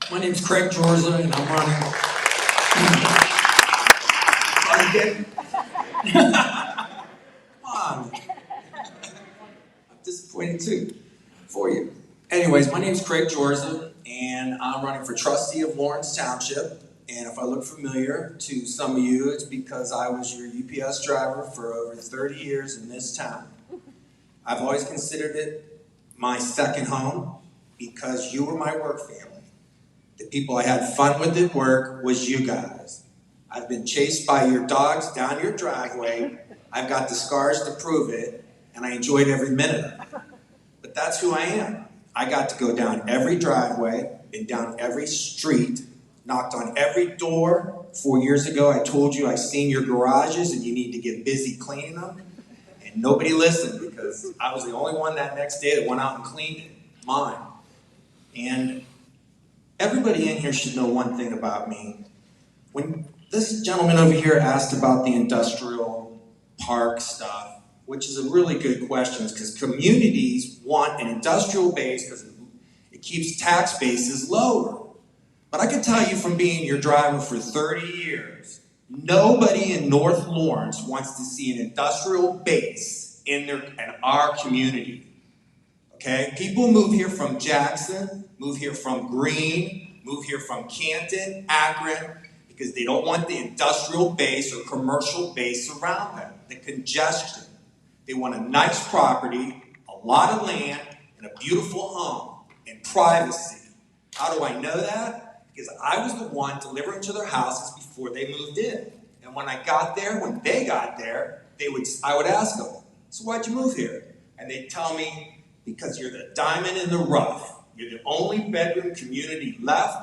My name's Craig Jorza, and I'm running. Come on. I'm disappointed too for you. Anyways, my name's Craig Jorza, and I'm running for trustee of Lawrence Township. And if I look familiar to some of you, it's because I was your UPS driver for over 30 years in this town. I've always considered it my second home because you were my work family. The people I had fun with at work was you guys. I've been chased by your dogs down your driveway. I've got the scars to prove it, and I enjoyed every minute of it. But that's who I am. I got to go down every driveway, been down every street, knocked on every door. 4 years ago, I told you I seen your garages and you need to get busy cleaning them. And nobody listened because I was the only one that next day that went out and cleaned it, mine. And everybody in here should know one thing about me. When this gentleman over here asked about the industrial park stuff, which is a really good question, because communities want an industrial base because it It keeps tax bases lower. But I can tell you from being your driver for 30 years, nobody in North Lawrence wants to see an industrial base in our community. Okay? People move here from Jackson, move here from Greene, move here from Canton, Akron, because they don't want the industrial base or commercial base around them, the congestion. They want a nice property, a lot of land, and a beautiful home, and privacy. How do I know that? Because I was the one delivering to their houses before they moved in. And when they got there, I would ask them, so why'd you move here? And they'd tell me, because you're the diamond in the rough. You're the only bedroom community left.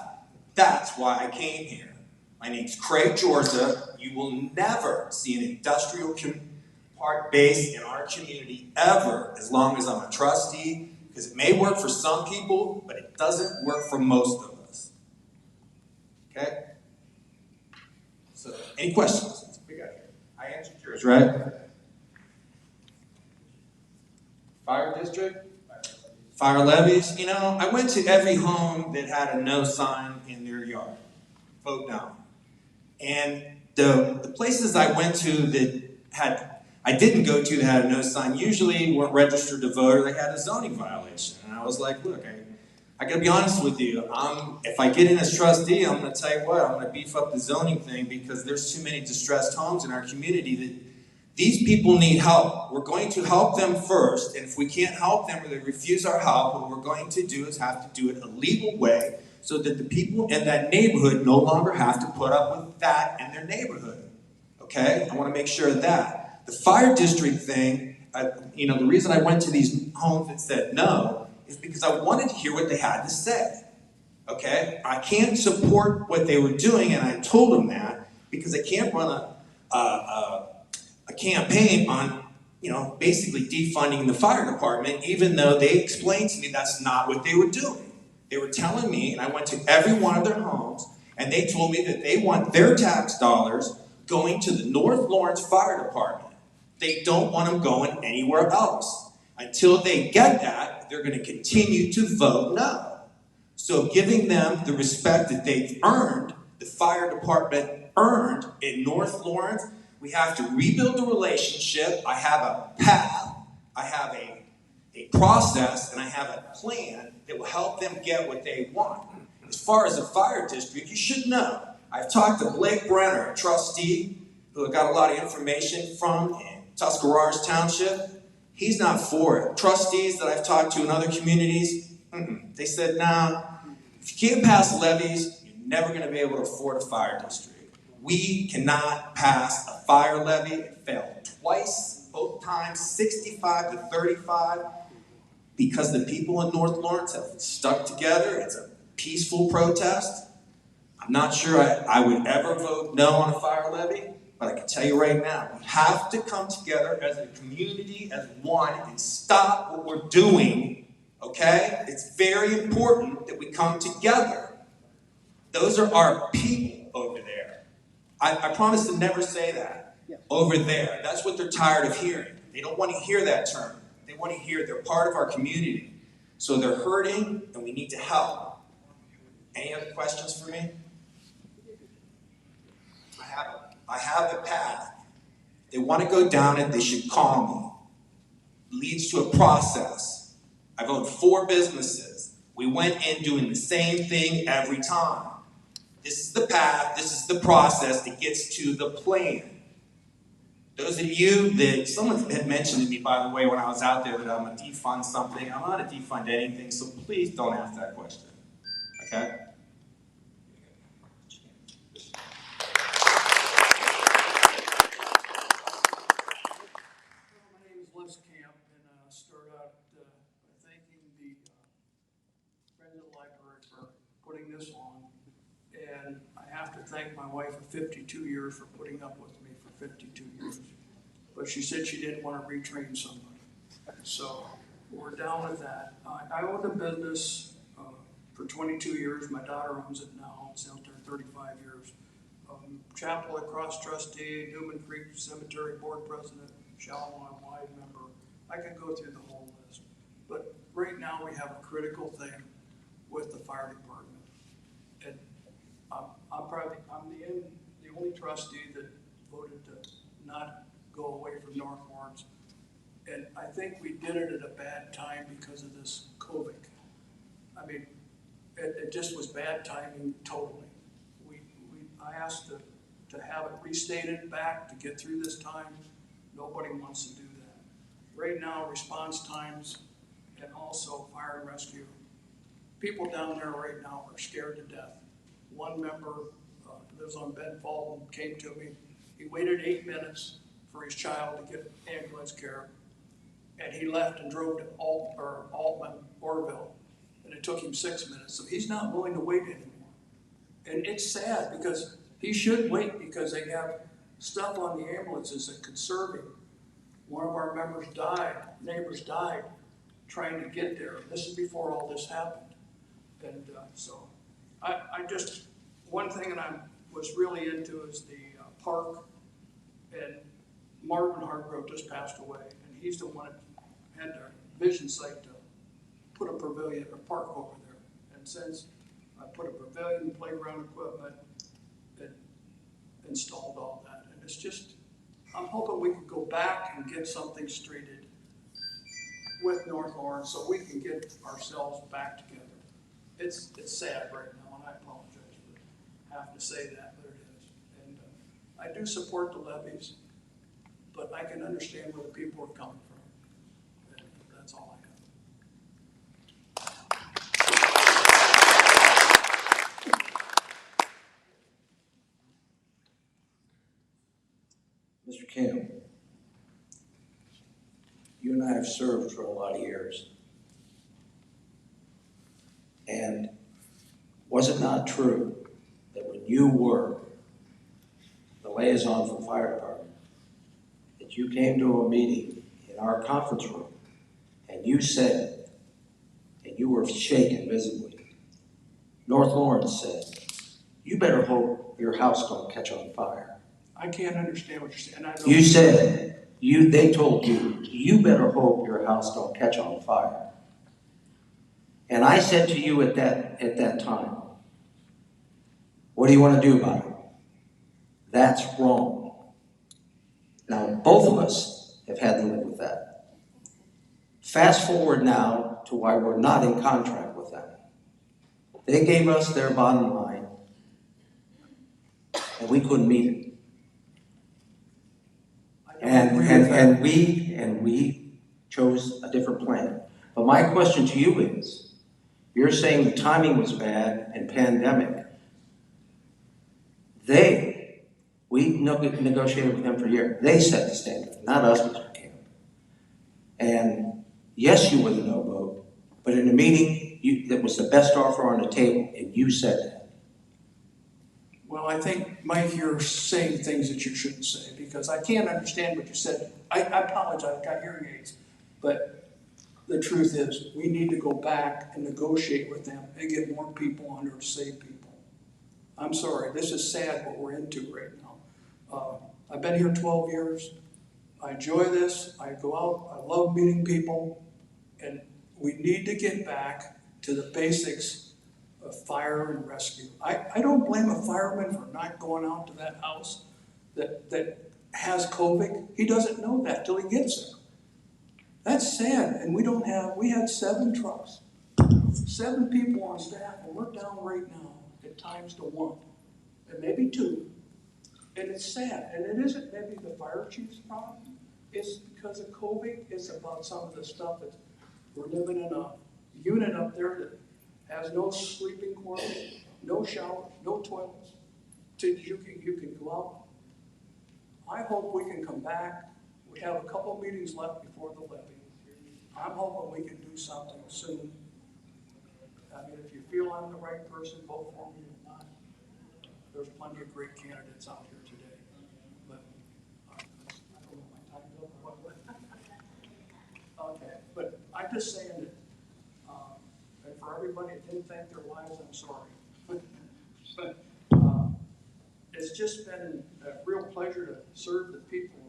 That's why I came here. My name's Craig Georgia. You will never see an industrial park base in our community ever, as long as I'm a trustee, because it may work for some people, but it doesn't work for most of us. Okay? So, any questions? I answered yours, right? Fire district? Fire levies? You know, I went to every home that had a no sign in their yard. Vote no. And the places I went to I didn't go to that had a no sign usually weren't registered to vote or they had a zoning violation. And I was like, look, I gotta be honest with you. If I get in as trustee, I'm gonna tell you what, I'm gonna beef up the zoning thing because there's too many distressed homes in our community that these people need help. We're going to help them first, and if we can't help them or they refuse our help, what we're going to do is have to do it a legal way so that the people in that neighborhood no longer have to put up with that in their neighborhood. Okay? I want to make sure of that. The fire district thing, the reason I went to these homes that said no is because I wanted to hear what they had to say. Okay? I can't support what they were doing, and I told them that because I can't run a campaign on, basically defunding the fire department, even though they explained to me that's not what they were doing. They were telling me, and I went to every one of their homes, and they told me that they want their tax dollars going to the North Lawrence Fire Department. They don't want them going anywhere else. Until they get that, they're going to continue to vote no. So giving them the respect that they've earned, the fire department earned in North Lawrence, we have to rebuild the relationship. I have a path, I have a process, and I have a plan that will help them get what they want. As far as the fire district, you should know. I've talked to Blake Brenner, a trustee, who I got a lot of information from in Tuscarawas Township. He's not for it. Trustees that I've talked to in other communities, they said, nah, if you can't pass levies, you're never going to be able to afford a fire district. We cannot pass a fire levy. It failed twice, both times, 65 to 35, because the people in North Lawrence have stuck together. It's a peaceful protest. I'm not sure I would ever vote no on a fire levy, but I can tell you right now, we have to come together as a community, as one, and stop what we're doing, okay? It's very important that we come together. Those are our people over there. I promise to never say that. Over there. That's what they're tired of hearing. They don't want to hear that term. They want to hear they're part of our community. So they're hurting, and we need to help. Any other questions for me? I have the path. If they want to go down it, they should call me. It leads to a process. I've owned 4 businesses. We went in doing the same thing every time. This is the path, this is the process that gets to the plan. Those of you someone had mentioned to me, by the way, when I was out there that I'm going to defund something. I'm not going to defund anything, so please don't ask that question. Okay? Start out by thanking the Friends of the Library for putting this on. And I have to thank my wife of 52 years for putting up with me for 52 years. But she said she didn't want to retrain somebody. So we're down with that. I owned a business for 22 years. My daughter owns it now. It's out there 35 years. Chapel Cross Trustee, Newman Creek Cemetery Board President, Shalimar Wide member. I can go through the whole list. But right now we have a critical thing. with the fire department. And I'm the only trustee that voted to not go away from North Lawrence. And I think we did it at a bad time because of this COVID. I mean, it just was bad timing totally. I asked to have it restated back to get through this time. Nobody wants to do that. Right now, response times and also fire and rescue. People down there right now are scared to death. One member lives on Ben Fulton, came to me. He waited 8 minutes for his child to get ambulance care, and he left and drove to Altman, Orville, and it took him 6 minutes. So he's not willing to wait anymore. And it's sad because he should wait because they have stuff on the ambulances that could serve him. One of our neighbors died trying to get there. This is before all this happened. And so I just, one thing that I was really into is the park. And Marvin Hargrove just passed away. And he's the one that had the vision site to put a pavilion, a park over there. And since I put a pavilion, playground equipment, and installed all that. And it's just, I'm hoping we can go back and get something straighted with North Lawrence so we can get ourselves back together. It's sad right now, and I apologize for having to say that, but it is. And I do support the levies, but I can understand where the people are coming from. And that's all I have. Mr. Kim, you and I have served for a lot of years. And was it not true that when you were the liaison for the fire department, that you came to a meeting in our conference room and you said, and you were shaken visibly, North Lawrence said, you better hope your house don't catch on fire. I can't understand what you're saying. You said, they told you, you better hope your house don't catch on fire. And I said to you at that time, what do you want to do about it? That's wrong. Now, both of us have had to live with that. Fast forward now to why we're not in contract with them. They gave us their bottom line, and we couldn't meet it. And we chose a different plan. But my question to you is, you're saying the timing was bad and pandemic. We negotiated with them for a year. They set the standard, not us, Mr. Kim. And yes, you were the no vote, but in the meeting, that was the best offer on the table, and you said that. Well, I think, Mike, you're saying things that you shouldn't say because I can't understand what you said. I apologize, I've got hearing aids, but the truth is, we need to go back and negotiate with them and get more people on there to save people. I'm sorry, this is sad what we're into right now. I've been here 12 years. I enjoy this. I go out. I love meeting people. And we need to get back to the basics of fire and rescue. I don't blame a fireman for not going out to that house that has COVID. He doesn't know that till he gets there. That's sad, and we had 7 trucks, 7 people on staff, and we're down right now at times to 1, and maybe 2, and it's sad, and it isn't maybe the fire chief's problem, it's because of COVID, it's about some of the stuff that we're living in a unit up there that has no sleeping quarters, no showers, no toilets, you can go out. I hope we can come back. We have a couple meetings left before the levy. I'm hoping we can do something soon. I mean, if you feel I'm the right person, vote for me or not. There's plenty of great candidates out here today. But I don't know my time's up or what. Okay, but I'm just saying that, and for everybody that didn't thank their wives, I'm sorry. But it's just been a real pleasure to serve the people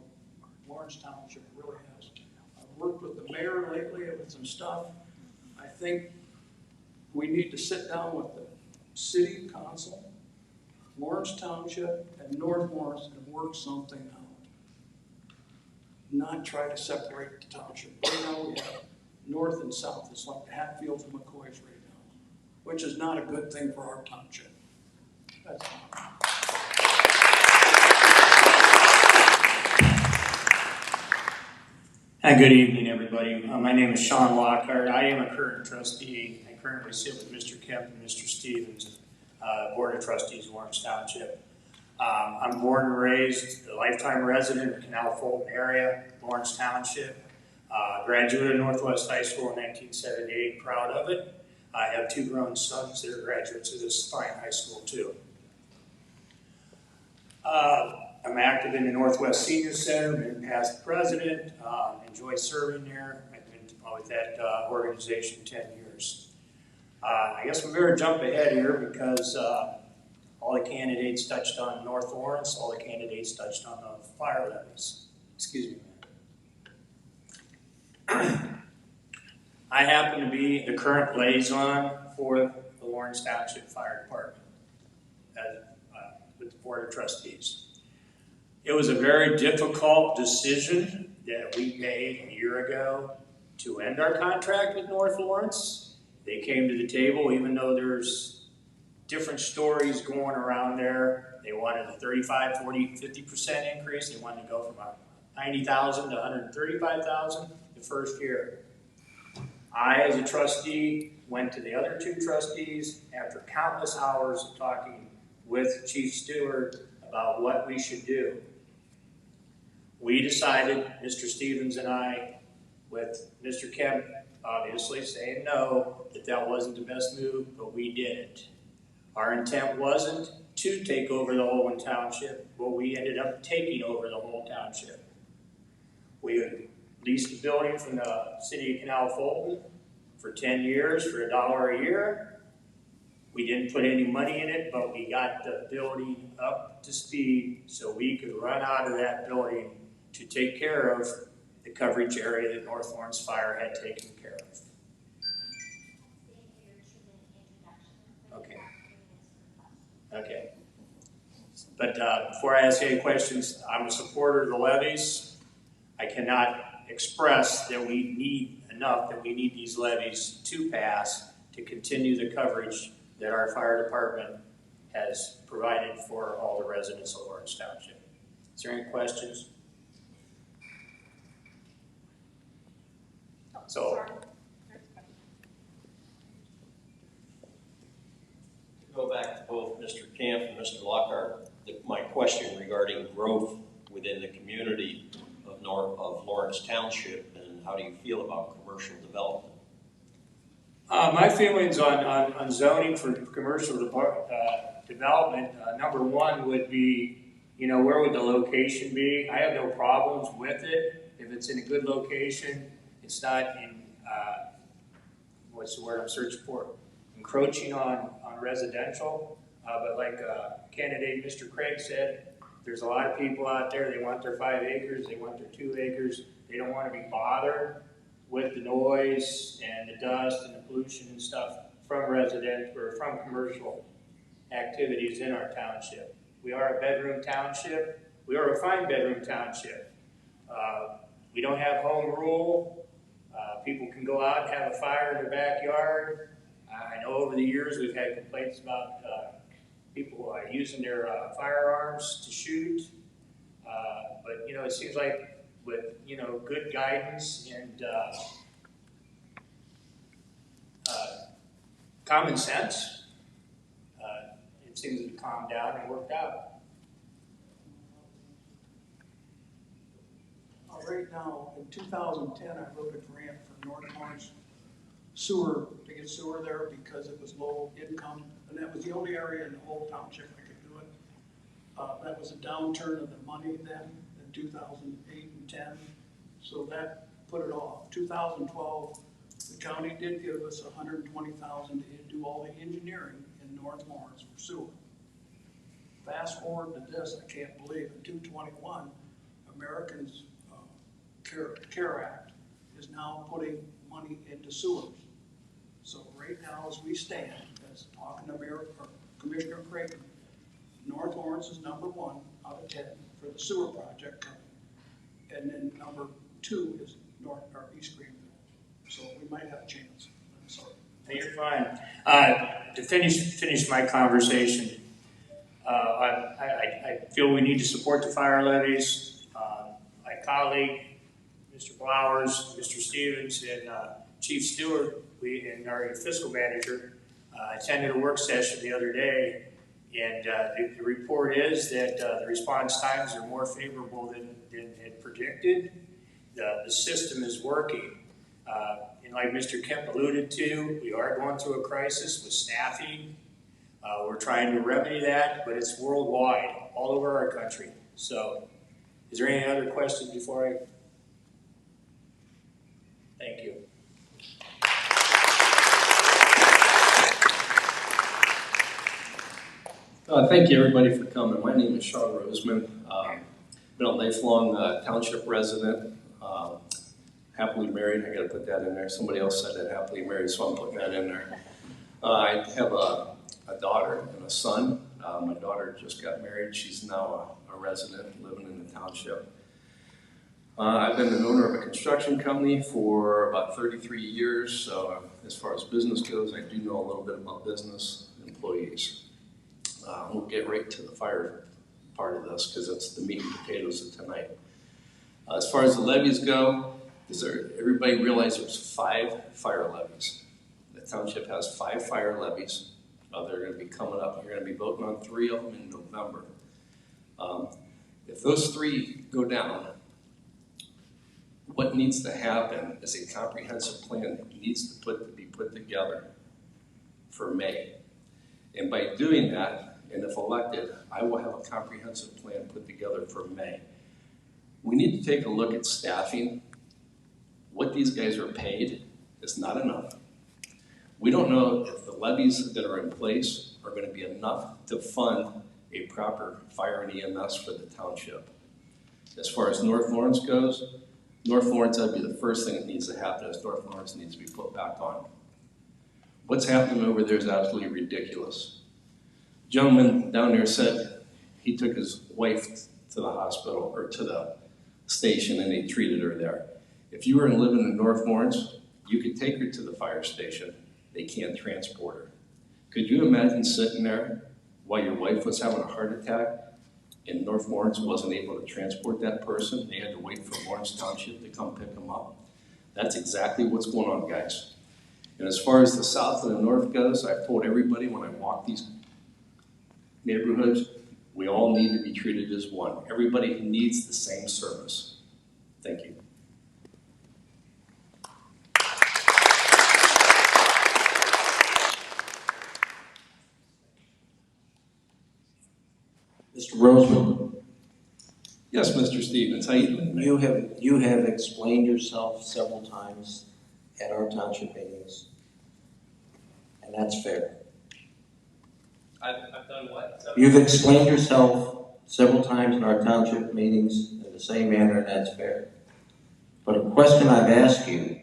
of Lawrence Township. It really has. I've worked with the mayor lately with some stuff. I think we need to sit down with the city council, Lawrence Township, and North Lawrence and work something out. Not try to separate the township. Right now we have north and south. It's like the Hatfields and McCoys right now, which is not a good thing for our township. That's all. Hi, good evening, everybody. My name is Sean Lockhart. I am a current trustee. I currently sit with Mr. Kemp and Mr. Stevens, Board of Trustees, Lawrence Township. I'm born and raised, a lifetime resident of the Canal Fulton area, Lawrence Township. Graduated of Northwest High School in 1978, proud of it. I have 2 grown sons that are graduates of this fine high school too. I'm active in the Northwest Senior Center, been past president, enjoy serving there. I've been with that organization 10 years. I guess we better jump ahead here because all the candidates touched on North Lawrence, all the candidates touched on the fire levies. Excuse me, man. I happen to be the current liaison for the Lawrence Township Fire Department with the Board of Trustees. It was a very difficult decision that we made a year ago to end our contract with North Lawrence. They came to the table, even though there's different stories going around there. They wanted a 35, 40, 50% increase. They wanted to go from $90,000 to $135,000 the first year. I, as a trustee, went to the other 2 trustees after countless hours of talking with Chief Stewart about what we should do. We decided, Mr. Stevens and I, with Mr. Kemp obviously saying no, that wasn't the best move, but we did it. Our intent wasn't to take over the whole township, but we ended up taking over the whole township. We leased the building from the city of Canal Fulton for 10 years for $1 a year. We didn't put any money in it, but we got the building up to speed so we could run out of that building to take care of the coverage area that North Lawrence Fire had taken care of. Okay. Okay. But before I ask any questions, I'm a supporter of the levies. I cannot express that we need enough, that we need these levies to pass to continue the coverage that our fire department has provided for all the residents of Lawrence Township. Is there any questions? So, To go back to both Mr. Camp and Mr. Lockhart, my question regarding growth within the community of Lawrence Township, and how do you feel about commercial development? My feelings on zoning for commercial development, number one would be, where would the location be? I have no problems with it. If it's in a good location, it's not in, what's the word I'm searching for? Encroaching on residential. But like candidate Mr. Craig said, there's a lot of people out there, they want their 5 acres, they want their 2 acres. They don't want to be bothered with the noise and the dust and the pollution and stuff from residential or from commercial activities in our township. We are a bedroom township. We are a 5-bedroom township. We don't have home rule. People can go out and have a fire in their backyard. I know over the years we've had complaints about people using their firearms to shoot. But it seems like with good guidance and common sense, it seems to have calmed down and worked out. Right now, in 2010, I wrote a grant for North Lawrence sewer, to get sewer there because it was low income, and that was the only area in the whole township I could do it. That was a downturn of the money then, in 2008 and 10, so that put it off. 2012, the county did give us $120,000 to do all the engineering in North Lawrence for sewer. Fast forward to this, I can't believe, in 2021, Americans CARE Act is now putting money into sewers. So right now, as we stand, as talking to Commissioner Creighton, North Lawrence is number 1 out of 10 for the sewer project coming. And then number 2 is East Greenville. So we might have a chance. I'm sorry. Hey, you're fine. To finish my conversation, I feel we need to support the fire levies. My colleague, Mr. Blowers, Mr. Stevens, and Chief Stewart, and our fiscal manager attended a work session the other day, and the report is that the response times are more favorable than had predicted. The system is working. And like Mr. Kemp alluded to, we are going through a crisis with staffing. We're trying to remedy that, but it's worldwide, all over our country. So, is there any other questions before I? Thank you. Thank you, everybody, for coming. My name is Sean Roseman. Been a lifelong township resident. Happily married. I got to put that in there. Somebody else said that happily married, so I'm putting that in there. I have a daughter and a son. My daughter just got married. She's now a resident living in the township. I've been an owner of a construction company for about 33 years. So as far as business goes, I do know a little bit about business employees. We'll get right to the fire part of this because that's the meat and potatoes of tonight. As far as the levies go, everybody realize there's 5 fire levies. The township has 5 fire levies. They're going to be coming up. You're going to be voting on 3 of them in November. If those 3 go down, what needs to happen is a comprehensive plan that needs to be put together for May. And by doing that, and if elected, I will have a comprehensive plan put together for May. We need to take a look at staffing. What these guys are paid is not enough. We don't know if the levies that are in place are going to be enough to fund a proper fire and EMS for the township. As far as North Lawrence goes, North Lawrence, that'd be the first thing that needs to happen is North Lawrence needs to be put back on. What's happening over there is absolutely ridiculous. The gentleman down there said he took his wife to the hospital or to the station and they treated her there. If you were living in North Lawrence, you could take her to the fire station. They can't transport her. Could you imagine sitting there while your wife was having a heart attack and North Lawrence wasn't able to transport that person? They had to wait for Lawrence Township to come pick them up. That's exactly what's going on, guys. And as far as the south and the north goes, I've told everybody when I walk these neighborhoods, we all need to be treated as one. Everybody needs the same service. Thank you. Mr. Roseman. Yes, Mr. Stevens, how you doing? You have explained yourself several times at our township meetings, and that's fair. I've done what? You've explained yourself several times in our township meetings in the same manner, and that's fair. But a question I've asked you,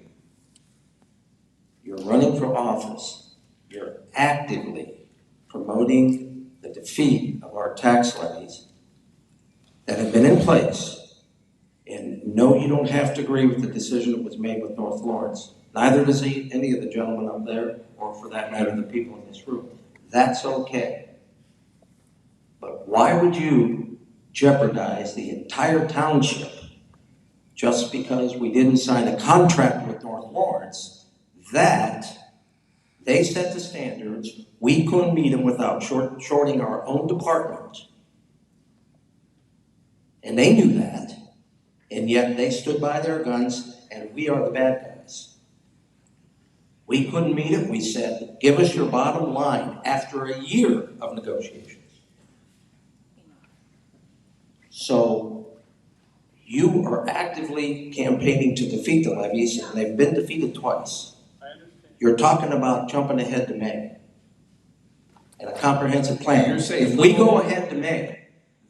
you're running for office, you're actively promoting the defeat of our tax levies that have been in place. And no, you don't have to agree with the decision that was made with North Lawrence. Neither does any of the gentlemen up there, or for that matter, the people in this room. That's okay. But why would you jeopardize the entire township just because we didn't sign a contract with North Lawrence that they set the standards, we couldn't meet them without shorting our own department. And they knew that, and yet they stood by their guns, and we are the bad guys. We couldn't meet it. We said, give us your bottom line after a year of negotiations. So you are actively campaigning to defeat the levies, and they've been defeated twice. You're talking about jumping ahead to May and a comprehensive plan. If we go ahead to May,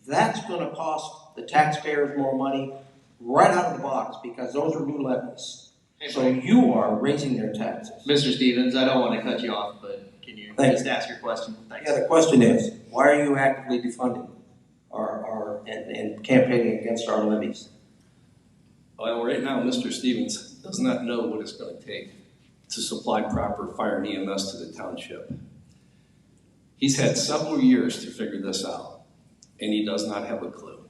that's going to cost the taxpayers more money right out of the box because those are new levies. So you are raising their taxes. Mr. Stevens, I don't want to cut you off, but can you just ask your question? Thanks. Yeah, the question is, why are you actively defunding and campaigning against our levies? Well, right now, Mr. Stevens does not know what it's going to take to supply proper fire and EMS to the township. He's had several years to figure this out, and he does not have a clue.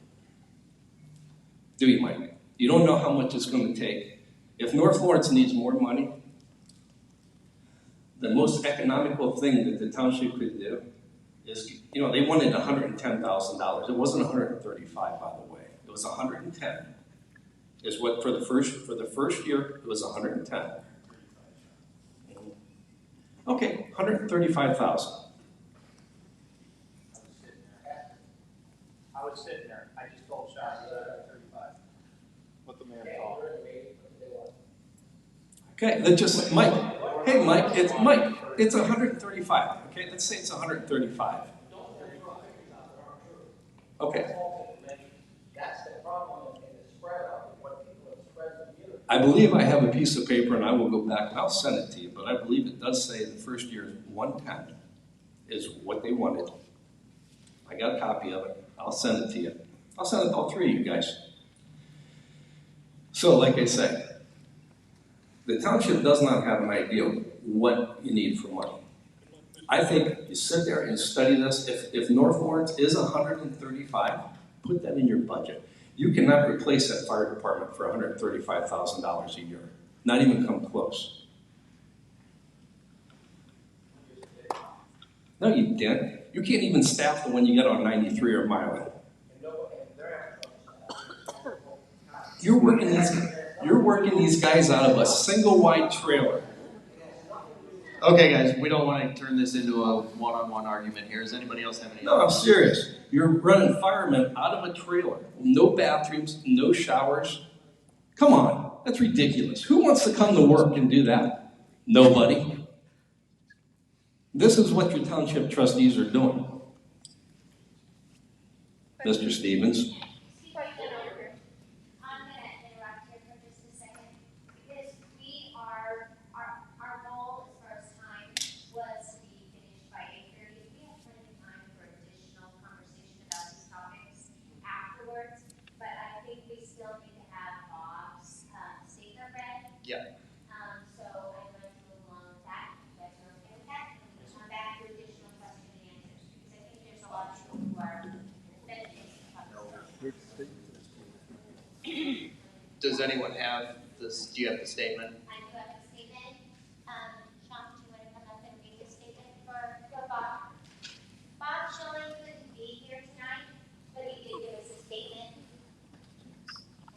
Do you, Mike? You don't know how much it's going to take. If North Lawrence needs more money, the most economical thing that the township could do is, they wanted $110,000. It wasn't $135, by the way. It was $110. Is what for the first year it was $110. Okay, $135,000. I was sitting there. I just told Sean that 35. Let the man talk. Okay, let's just Mike. Hey, Mike, it's Mike. It's 135. Okay, let's say it's 135. Okay. That's the problem in the spread out, what people have spread the I believe I have a piece of paper, and I will go back and I'll send it to you. But I believe it does say the first year 110 is what they wanted. I got a copy of it. I'll send it to you. I'll send it to all three of you guys. So, like I say, the township does not have an idea what you need for money. I think you sit there and study this. If North Lawrence is 135, put that in your budget. You cannot replace that fire department for $135,000 a year. Not even come close. No, you didn't. You can't even staff the one you get on 93 or Milan. You're working these guys out of a single wide trailer. Okay, guys, we don't want to turn this into a one-on-one argument here. Does anybody else have any? No, I'm serious. You're running firemen out of a trailer. No bathrooms, no showers. Come on, that's ridiculous. Who wants to come to work and do that? Nobody. This is what your township trustees are doing. Mr. Stevens. Yeah. So I'd like to move along with that. You guys are okay with that? And we'll come back to additional questions and answers, because I think there's a lot of people who are benefiting. Does anyone have this? Do you have the statement? I do have the statement. Sean, do you want to come up and read the statement for Bob? Bob Schilling couldn't be here tonight, but he did give us a statement.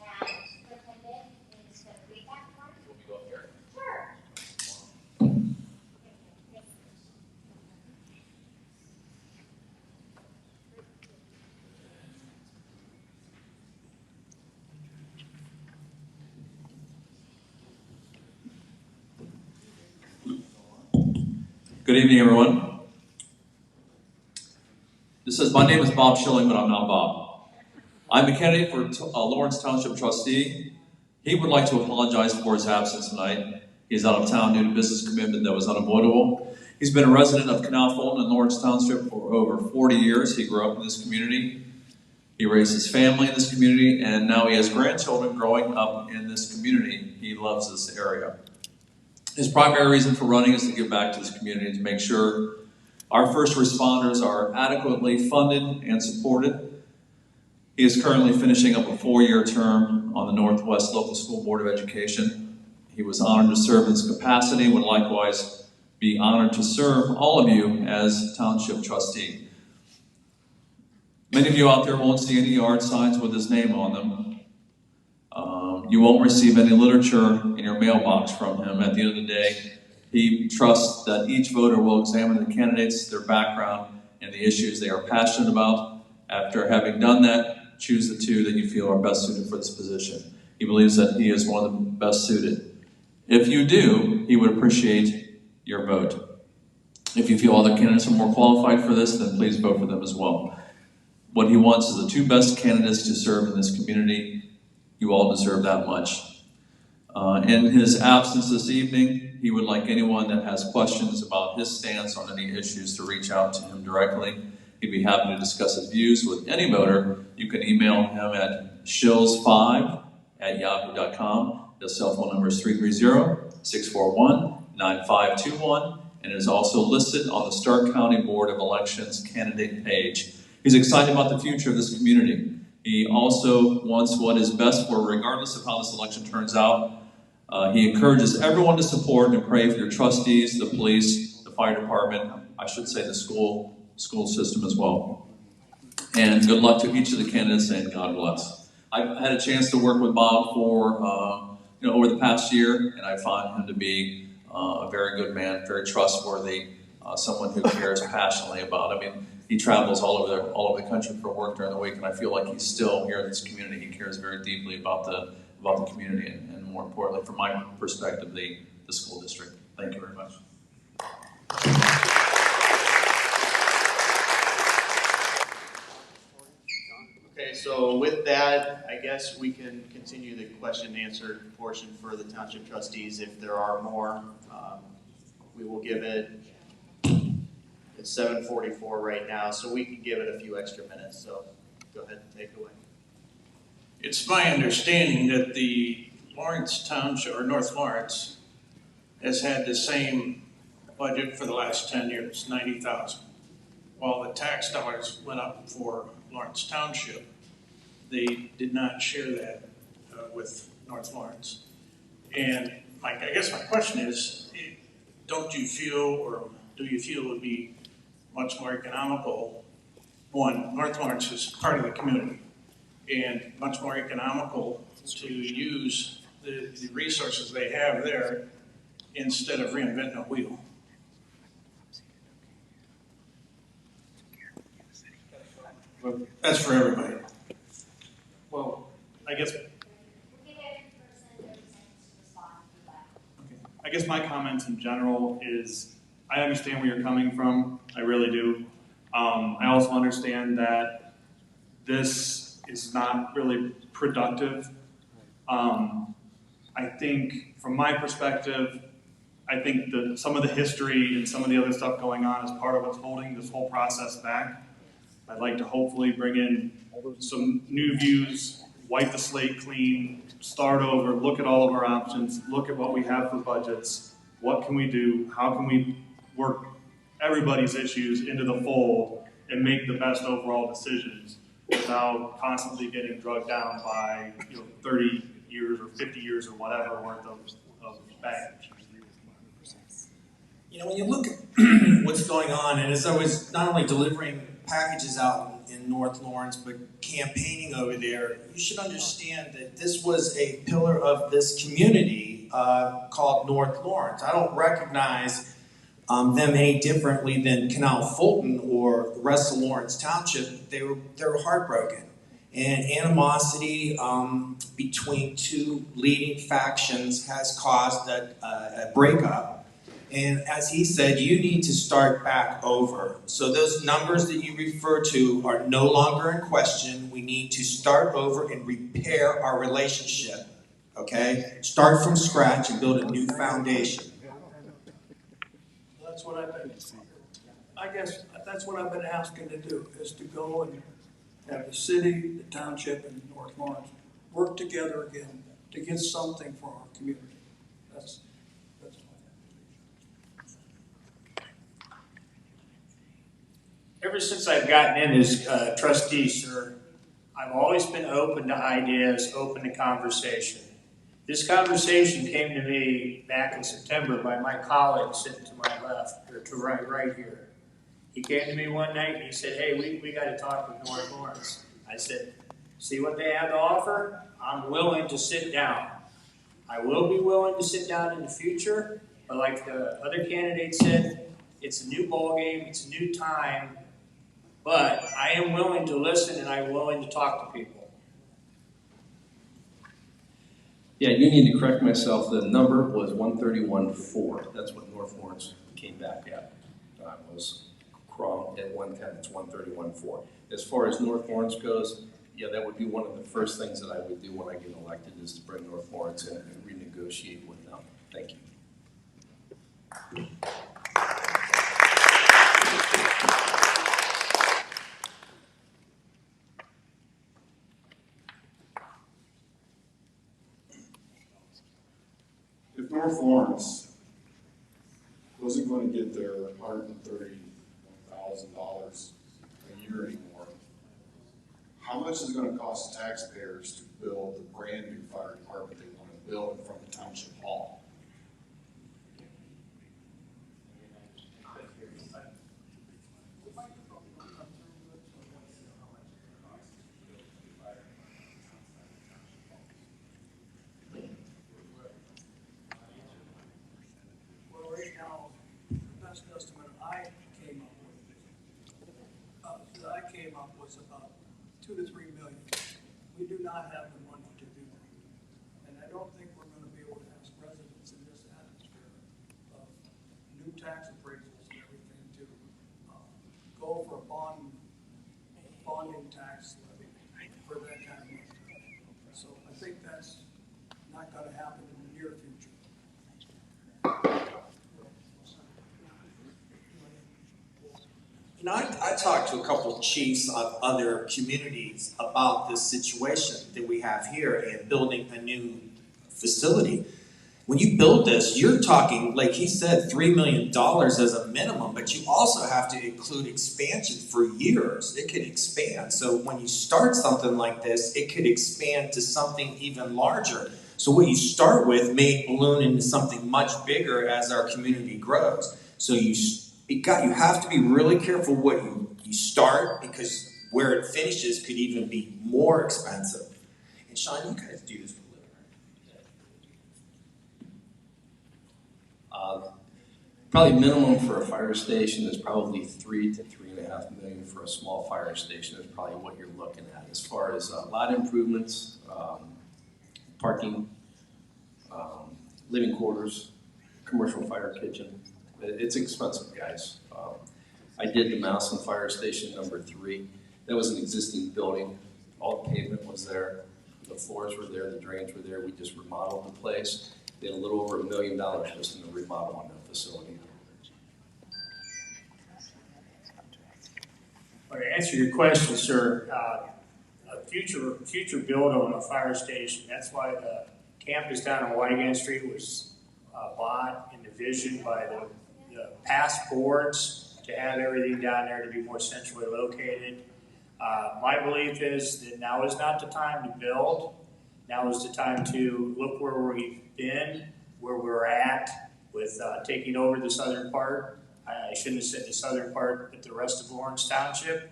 And superintendent is going to read that for us. Will you go up here? Sure. Good evening, everyone. This says, my name is Bob Schilling, but I'm not Bob. I'm a candidate for Lawrence Township Trustee. He would like to apologize for his absence tonight. He's out of town due to business commitment that was unavoidable. He's been a resident of Canal Fulton and Lawrence Township for over 40 years. He grew up in this community. He raised his family in this community, and now he has grandchildren growing up in this community. He loves this area. His primary reason for running is to give back to this community, to make sure our first responders are adequately funded and supported. He is currently finishing up a 4-year term on the Northwest Local School Board of Education. He was honored to serve in this capacity, would likewise be honored to serve all of you as Township Trustee. Many of you out there won't see any yard signs with his name on them. You won't receive any literature in your mailbox from him. At the end of the day, he trusts that each voter will examine the candidates, their background, and the issues they are passionate about. After having done that, choose the two that you feel are best suited for this position. He believes that he is one of the best suited. If you do, he would appreciate your vote. If you feel other candidates are more qualified for this, then please vote for them as well. What he wants is the two best candidates to serve in this community. You all deserve that much. In his absence this evening, he would like anyone that has questions about his stance on any issues to reach out to him directly. He'd be happy to discuss his views with any voter. You can email him at shills5@yahoo.com. His cell phone number is 330-641-9521, and it is also listed on the Stark County Board of Elections candidate page. He's excited about the future of this community. He also wants what is best for, regardless of how this election turns out. He encourages everyone to support and pray for your trustees, the police, the fire department, I should say the school system as well. And good luck to each of the candidates, and God bless. I've had a chance to work with Bob for over the past year, and I find him to be a very good man, very trustworthy, someone who cares passionately about. I mean, he travels all over the country for work during the week, and I feel like he's still here in this community. He cares very deeply about the community, and more importantly, from my perspective, the school district. Thank you very much. Okay, so with that, I guess we can continue the question and answer portion for the township trustees. If there are more, we will give it. It's 7:44 right now, so we can give it a few extra minutes. So go ahead and take it away. It's my understanding that the Lawrence Township, or North Lawrence, has had the same budget for the last 10 years, $90,000. While the tax dollars went up for Lawrence Township, they did not share that with North Lawrence. And I guess my question is, don't you feel, or do you feel it would be much more economical? One, North Lawrence is part of the community, and much more economical to use the resources they have there instead of reinventing a wheel. That's for everybody. Well, I guess my comments in general is, I understand where you're coming from. I really do. I also understand that this is not really productive. I think, from my perspective, I think that some of the history and some of the other stuff going on is part of what's holding this whole process back. I'd like to hopefully bring in some new views, wipe the slate clean, start over, look at all of our options, look at what we have for budgets, what can we do, how can we work everybody's issues into the fold and make the best overall decisions without constantly getting drugged down by 30 years or 50 years or whatever worth of baggage. When you look at what's going on, and as I was not only delivering packages out in North Lawrence, but campaigning over there, you should understand that this was a pillar of this community called North Lawrence. I don't recognize them any differently than Canal Fulton or the rest of Lawrence Township. They were heartbroken. And animosity between two leading factions has caused a breakup. And as he said, you need to start back over. So those numbers that you refer to are no longer in question. We need to start over and repair our relationship, okay? Start from scratch and build a new foundation. That's what I guess that's what I've been asking to do, is to go and have the city, the township, and North Lawrence work together again to get something for our community. That's Ever since I've gotten in as trustee, sir, I've always been open to ideas, open to conversation. This conversation came to me back in September by my colleague sitting to my left, or to right here. He came to me one night and he said, hey, we got to talk with North Lawrence. I said, see what they have to offer? I'm willing to sit down. I will be willing to sit down in the future, but like the other candidate said, it's a new ballgame, it's a new time, but I am willing to listen and I'm willing to talk to people. Yeah, you need to correct myself. The number was 131.4. That's what North Lawrence came back at. I was wrong at 110. It's 131.4. As far as North Lawrence goes, yeah, that would be one of the first things that I would do when I get elected, is to bring North Lawrence in and negotiate with them. Thank you. If North Lawrence wasn't going to get their $130,000 a year anymore, how much is it going to cost taxpayers to build the brand new fire department they want to build in front of Township Hall? Well, right now, the best estimate I came up was about 2 to 3 million. We do not have the money to do that. And I don't think we're gonna be able to ask residents in this atmosphere of new tax appraisals and everything to go for a bonding tax levy for that kind of money. So I think that's not gonna happen in the near future. You know, I talked to a couple of chiefs of other communities about this situation that we have here in building a new facility. When you build this, you're talking, like he said, $3 million as a minimum, but you also have to include expansion for years. It could expand. So when you start something like this, it could expand to something even larger. So what you start with may balloon into something much bigger as our community grows. So you have to be really careful what you start, because where it finishes could even be more expensive. And Sean, you guys do this for a living, right? Probably minimum for a fire station is probably $3 to $3.5 million for a small fire station is probably what you're looking at. As far as lot improvements, parking, living quarters, commercial fire kitchen. It's expensive, guys. I did the Mousen Fire Station number 3. That was an existing building. All the pavement was there. The floors were there. The drains were there. We just remodeled the place. They had a little over $1 million just in the remodel on that facility. Well, to answer your question, sir, a future build on a fire station, that's why the campus down on Whitegan Street was bought and envisioned by the past boards to have everything down there to be more centrally located. My belief is that now is not the time to build. Now is the time to look where we've been, where we're at with taking over the southern part. I shouldn't have said the southern part, but the rest of Lawrence Township.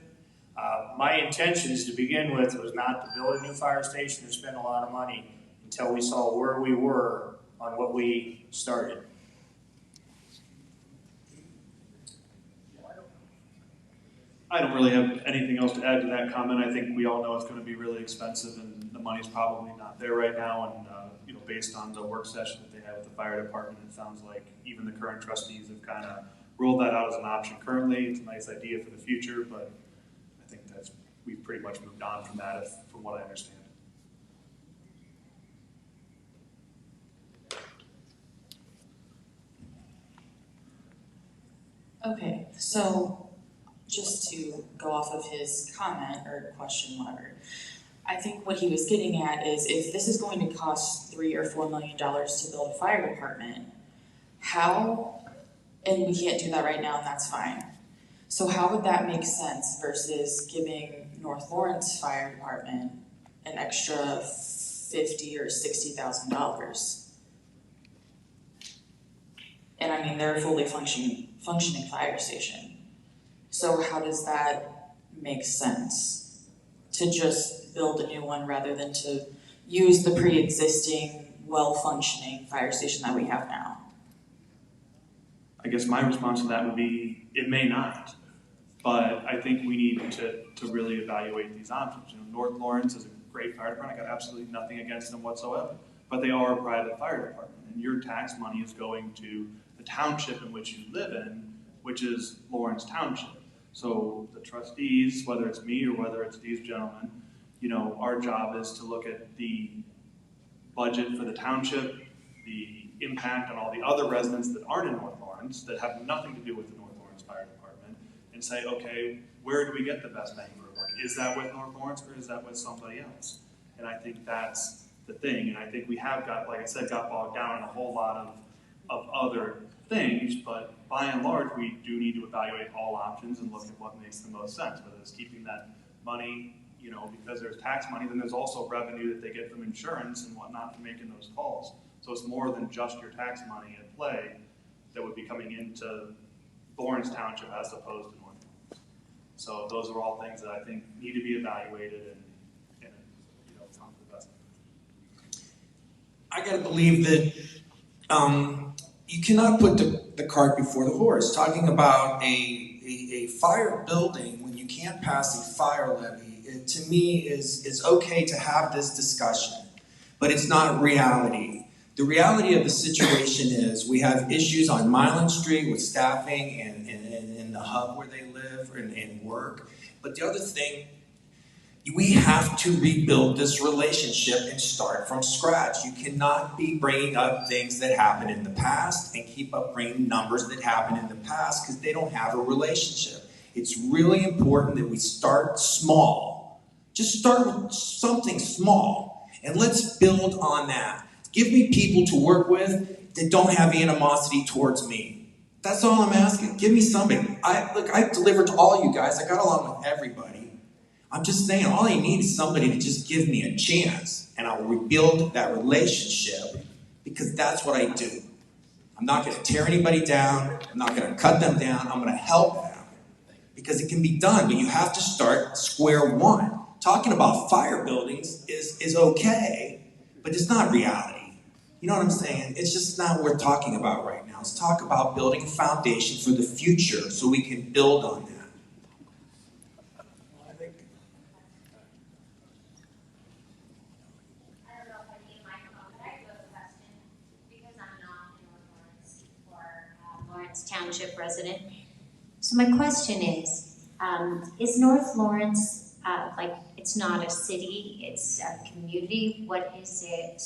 My intentions to begin with was not to build a new fire station or spend a lot of money until we saw where we were on what we started. I don't really have anything else to add to that comment. I think we all know it's going to be really expensive, and the money's probably not there right now. And based on the work session that they had with the fire department, it sounds like even the current trustees have kind of ruled that out as an option currently. It's a nice idea for the future, but I think we've pretty much moved on from that, from what I understand. Okay, so just to go off of his comment or question, whatever, I think what he was getting at is if this is going to cost $3 or $4 million to build a fire department, how, and we can't do that right now and that's fine. So how would that make sense versus giving North Lawrence Fire Department an extra $50,000 or $60,000? And I mean, they're a fully functioning fire station. So how does that make sense? To just build a new one rather than to use the pre-existing, well-functioning fire station that we have now? I guess my response to that would be, it may not. But I think we need to really evaluate these options. North Lawrence is a great fire department. I got absolutely nothing against them whatsoever. But they are a private fire department. And your tax money is going to the township in which you live in, which is Lawrence Township. So the trustees, whether it's me or whether it's these gentlemen, our job is to look at the budget for the township, the impact on all the other residents that aren't in North Lawrence, that have nothing to do with the North Lawrence Fire Department, and say, okay, where do we get the best bang for our buck? Is that with North Lawrence or is that with somebody else? And I think that's the thing, and I think we have got, like I said, got bogged down in a whole lot of other things, but by and large, we do need to evaluate all options and look at what makes the most sense, whether it's keeping that money, you know, because there's tax money, then there's also revenue that they get from insurance and whatnot for making those calls. So it's more than just your tax money at play that would be coming into Lawrence Township as opposed to North Lawrence. So those are all things that I think need to be evaluated and you know, come to the best. I gotta believe that you cannot put the cart before the horse. Talking about a fire building when you can't pass a fire levy, it, to me, is okay to have this discussion, but it's not reality. The reality of the situation is we have issues on Milan Street with staffing and in the hub where they live and work. But the other thing, we have to rebuild this relationship and start from scratch. You cannot be bringing up things that happened in the past and keep up bringing numbers that happened in the past because they don't have a relationship. It's really important that we start small. Just start with something small and let's build on that. Give me people to work with that don't have animosity towards me. That's all I'm asking. Give me somebody. I delivered to all you guys. I got along with everybody. I'm just saying, all I need is somebody to just give me a chance, and I'll rebuild that relationship because that's what I do. I'm not going to tear anybody down. I'm not going to cut them down. I'm going to help them because it can be done, but you have to start square one. Talking about fire buildings is okay, but it's not reality. You know what I'm saying? It's just not worth talking about right now. Let's talk about building a foundation for the future so we can build on that. Township resident. So my question is North Lawrence, like, it's not a city, it's a community? What is it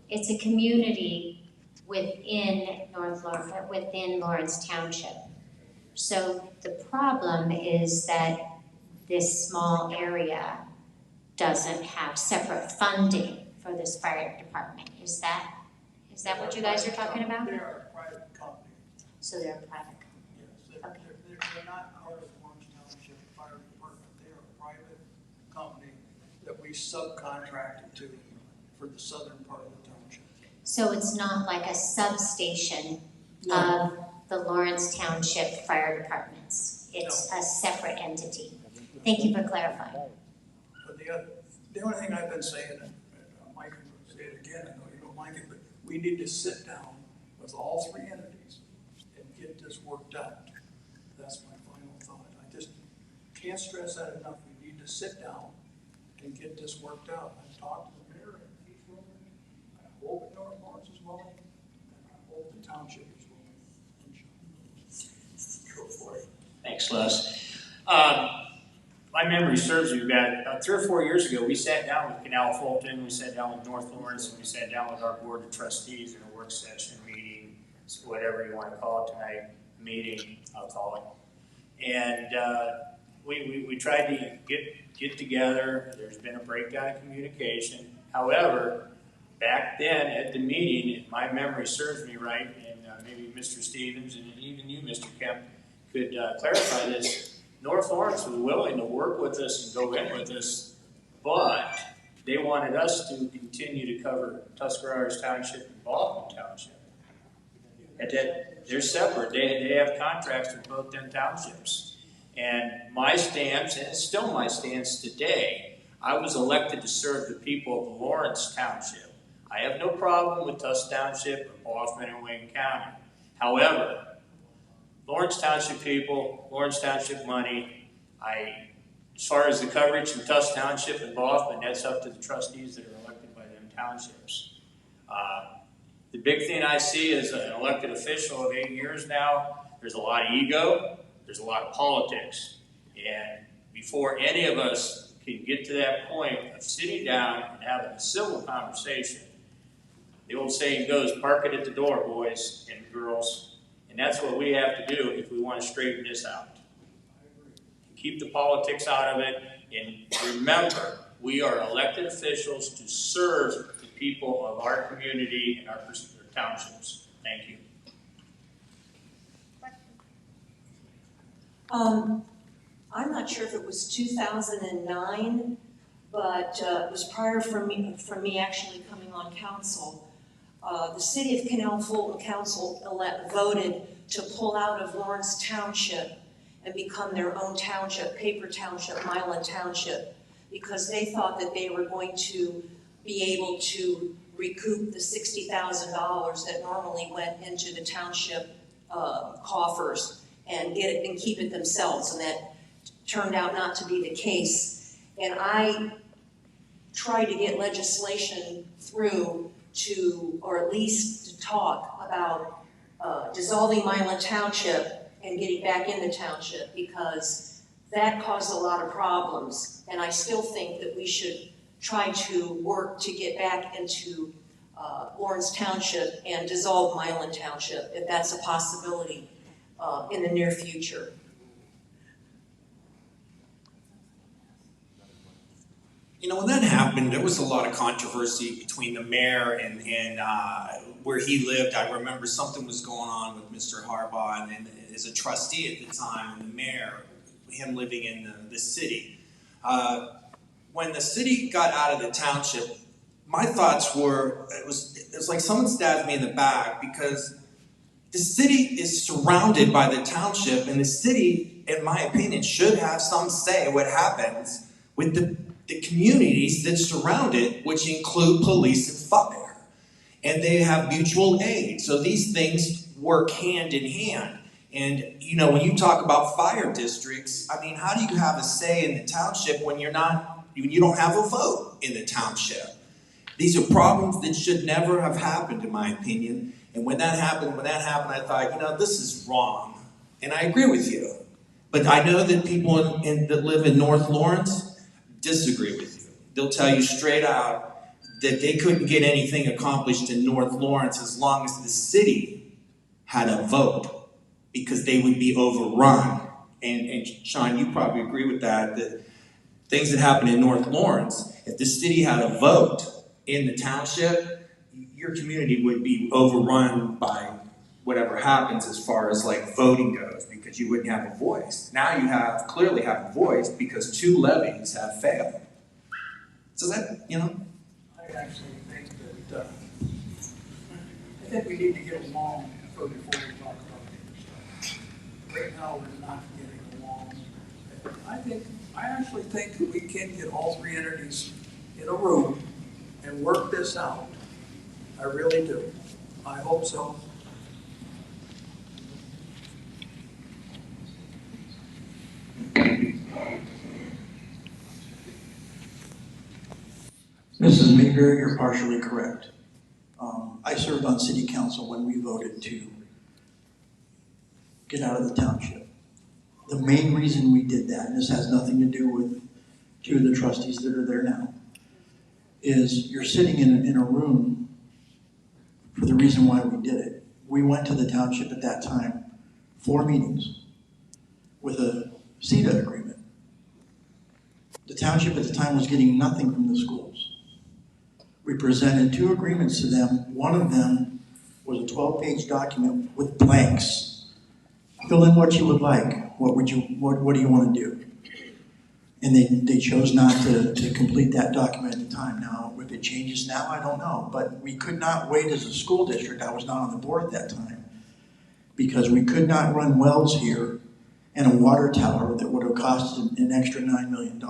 it's a community within within Lawrence Township. So the problem is that this small area doesn't have separate funding for this fire department. Is that what you guys are talking about? They're a private company. So they're a private company. Yes, they're not part of Lawrence Township Fire Department. They're a private company that we subcontracted to for the southern part of the township. So it's not like a substation of the Lawrence Township Fire Departments. It's a separate entity. Thank you for clarifying. But the only thing I've been saying, and Mike can say it again, I know you don't like it, but we need to sit down with all three entities and get this worked out. That's my final thought. I just can't stress that enough. We need to sit down and get this worked out. I've talked to the mayor and he's willing. I hope North Lawrence is willing, and I hope the township is willing. Go for it. Thanks, Les. My memory serves me about 3 or 4 years ago, we sat down with Canal Fulton, we sat down with North Lawrence, and we sat down with our board of trustees in a work session meeting, whatever you want to call it tonight, meeting, I'll call it. And we tried to get together. There's been a breakdown in communication. However, back then at the meeting, if my memory serves me right, and maybe Mr. Stevens and even you, Mr. Kemp, could clarify this. North Lawrence was willing to work with us and go in with us, but they wanted us to continue to cover Tuscarawas Township and Baldwin Township. And that they're separate. They have contracts with both them townships. And my stance, and it's still my stance today, I was elected to serve the people of Lawrence Township. I have no problem with Tus Township or Baughman and Wayne County. However, Lawrence Township people, Lawrence Township money, as far as the coverage from Tus Township and Baughman, that's up to the trustees that are elected by them townships. The big thing I see as an elected official of 8 years now, there's a lot of ego, there's a lot of politics. And before any of us can get to that point of sitting down and having a civil conversation The old saying goes, park it at the door, boys and girls. And that's what we have to do if we want to straighten this out. Keep the politics out of it, and remember, we are elected officials to serve the people of our community and our townships. Thank you. I'm not sure if it was 2009, but it was prior from me actually coming on council. The City of Canal Fulton Council voted to pull out of Lawrence Township and become their own township, paper township, Milan Township, because they thought that they were going to be able to recoup the $60,000 that normally went into the township coffers and get it and keep it themselves, and that turned out not to be the case. And I tried to get legislation through to, or at least to talk about dissolving Milan Township and getting back in the township, because that caused a lot of problems. And I still think that we should try to work to get back into Lawrence Township and dissolve Milan Township, if that's a possibility in the near future. You know, when that happened, there was a lot of controversy between the mayor and where he lived. I remember something was going on with Mr. Harbaugh and as a trustee at the time, and the mayor, him living in the city. When the city got out of the township, my thoughts were, it was like someone stabbed me in the back, because the city is surrounded by the township, and the city, in my opinion, should have some say in what happens with the communities that surround it, which include police and fire. And they have mutual aid. So these things work hand in hand. And, you know, when you talk about fire districts, I mean, how do you have a say in the township when you don't have a vote in the township? These are problems that should never have happened, in my opinion. And when that happened, I thought, you know, this is wrong. And I agree with you. But I know that people that live in North Lawrence disagree with you. They'll tell you straight out that they couldn't get anything accomplished in North Lawrence as long as the city had a vote, because they would be overrun. And Sean, you probably agree with that things that happen in North Lawrence, if the city had a vote in the township, your community would be overrun by whatever happens as far as like voting goes, because you wouldn't have a voice. Now you clearly have a voice because 2 levies have failed. So that, you know. I actually think that, I think we need to get along before we talk about other stuff. Right now, we're not getting along. I actually think that we can get all 3 entities in a room and work this out. I really do. I hope so. Mrs. Mayberry, you're partially correct. I served on city council when we voted to get out of the township. The main reason we did that, and this has nothing to do with 2 of the trustees that are there now, is you're sitting in a room for the reason why we did it. We went to the township at that time, 4 meetings with a CETA agreement. The township at the time was getting nothing from the schools. We presented 2 agreements to them. One of them was a 12-page document with blanks. Fill in what you would like. What do you want to do? And they chose not to complete that document at the time. Now, if it changes now, I don't know. But we could not wait as a school district. I was not on the board at that time, because we could not run wells here and a water tower that would have cost an extra $9 million.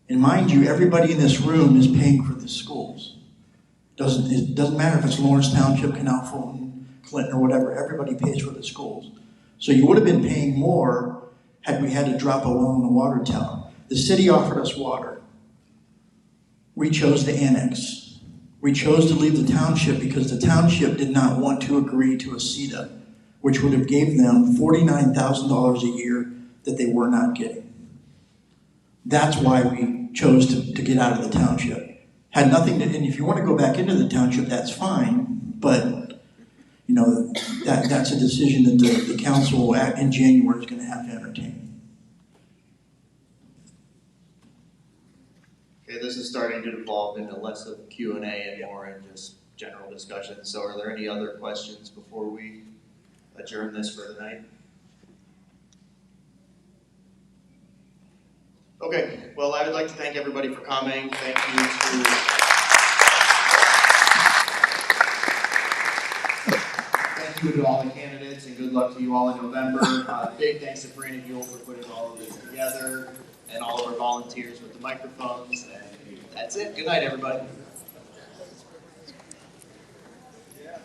And mind you, everybody in this room is paying for the schools. It doesn't matter if it's Lawrence Township, Canal Fulton, Clinton, or whatever. Everybody pays for the schools. So you would have been paying more had we had to drop a well in the water tower. The city offered us water. We chose to annex. We chose to leave the township because the township did not want to agree to a CETA, which would have gave them $49,000 a year that they were not getting. That's why we chose to get out of the township. had nothing to, and if you want to go back into the township, that's fine, but, you know, that's a decision that the council in January is going to have to entertain. Okay, this is starting to evolve into less of Q&A and more in just general discussion. So are there any other questions before we adjourn this for the night? Okay, well, I would like to thank everybody for coming. Thank you to all the candidates, and good luck to you all in November. Big thanks to Brandon Buell for putting all of this together, and all of our volunteers with the microphones. And that's it. Good night, everybody. Yeah.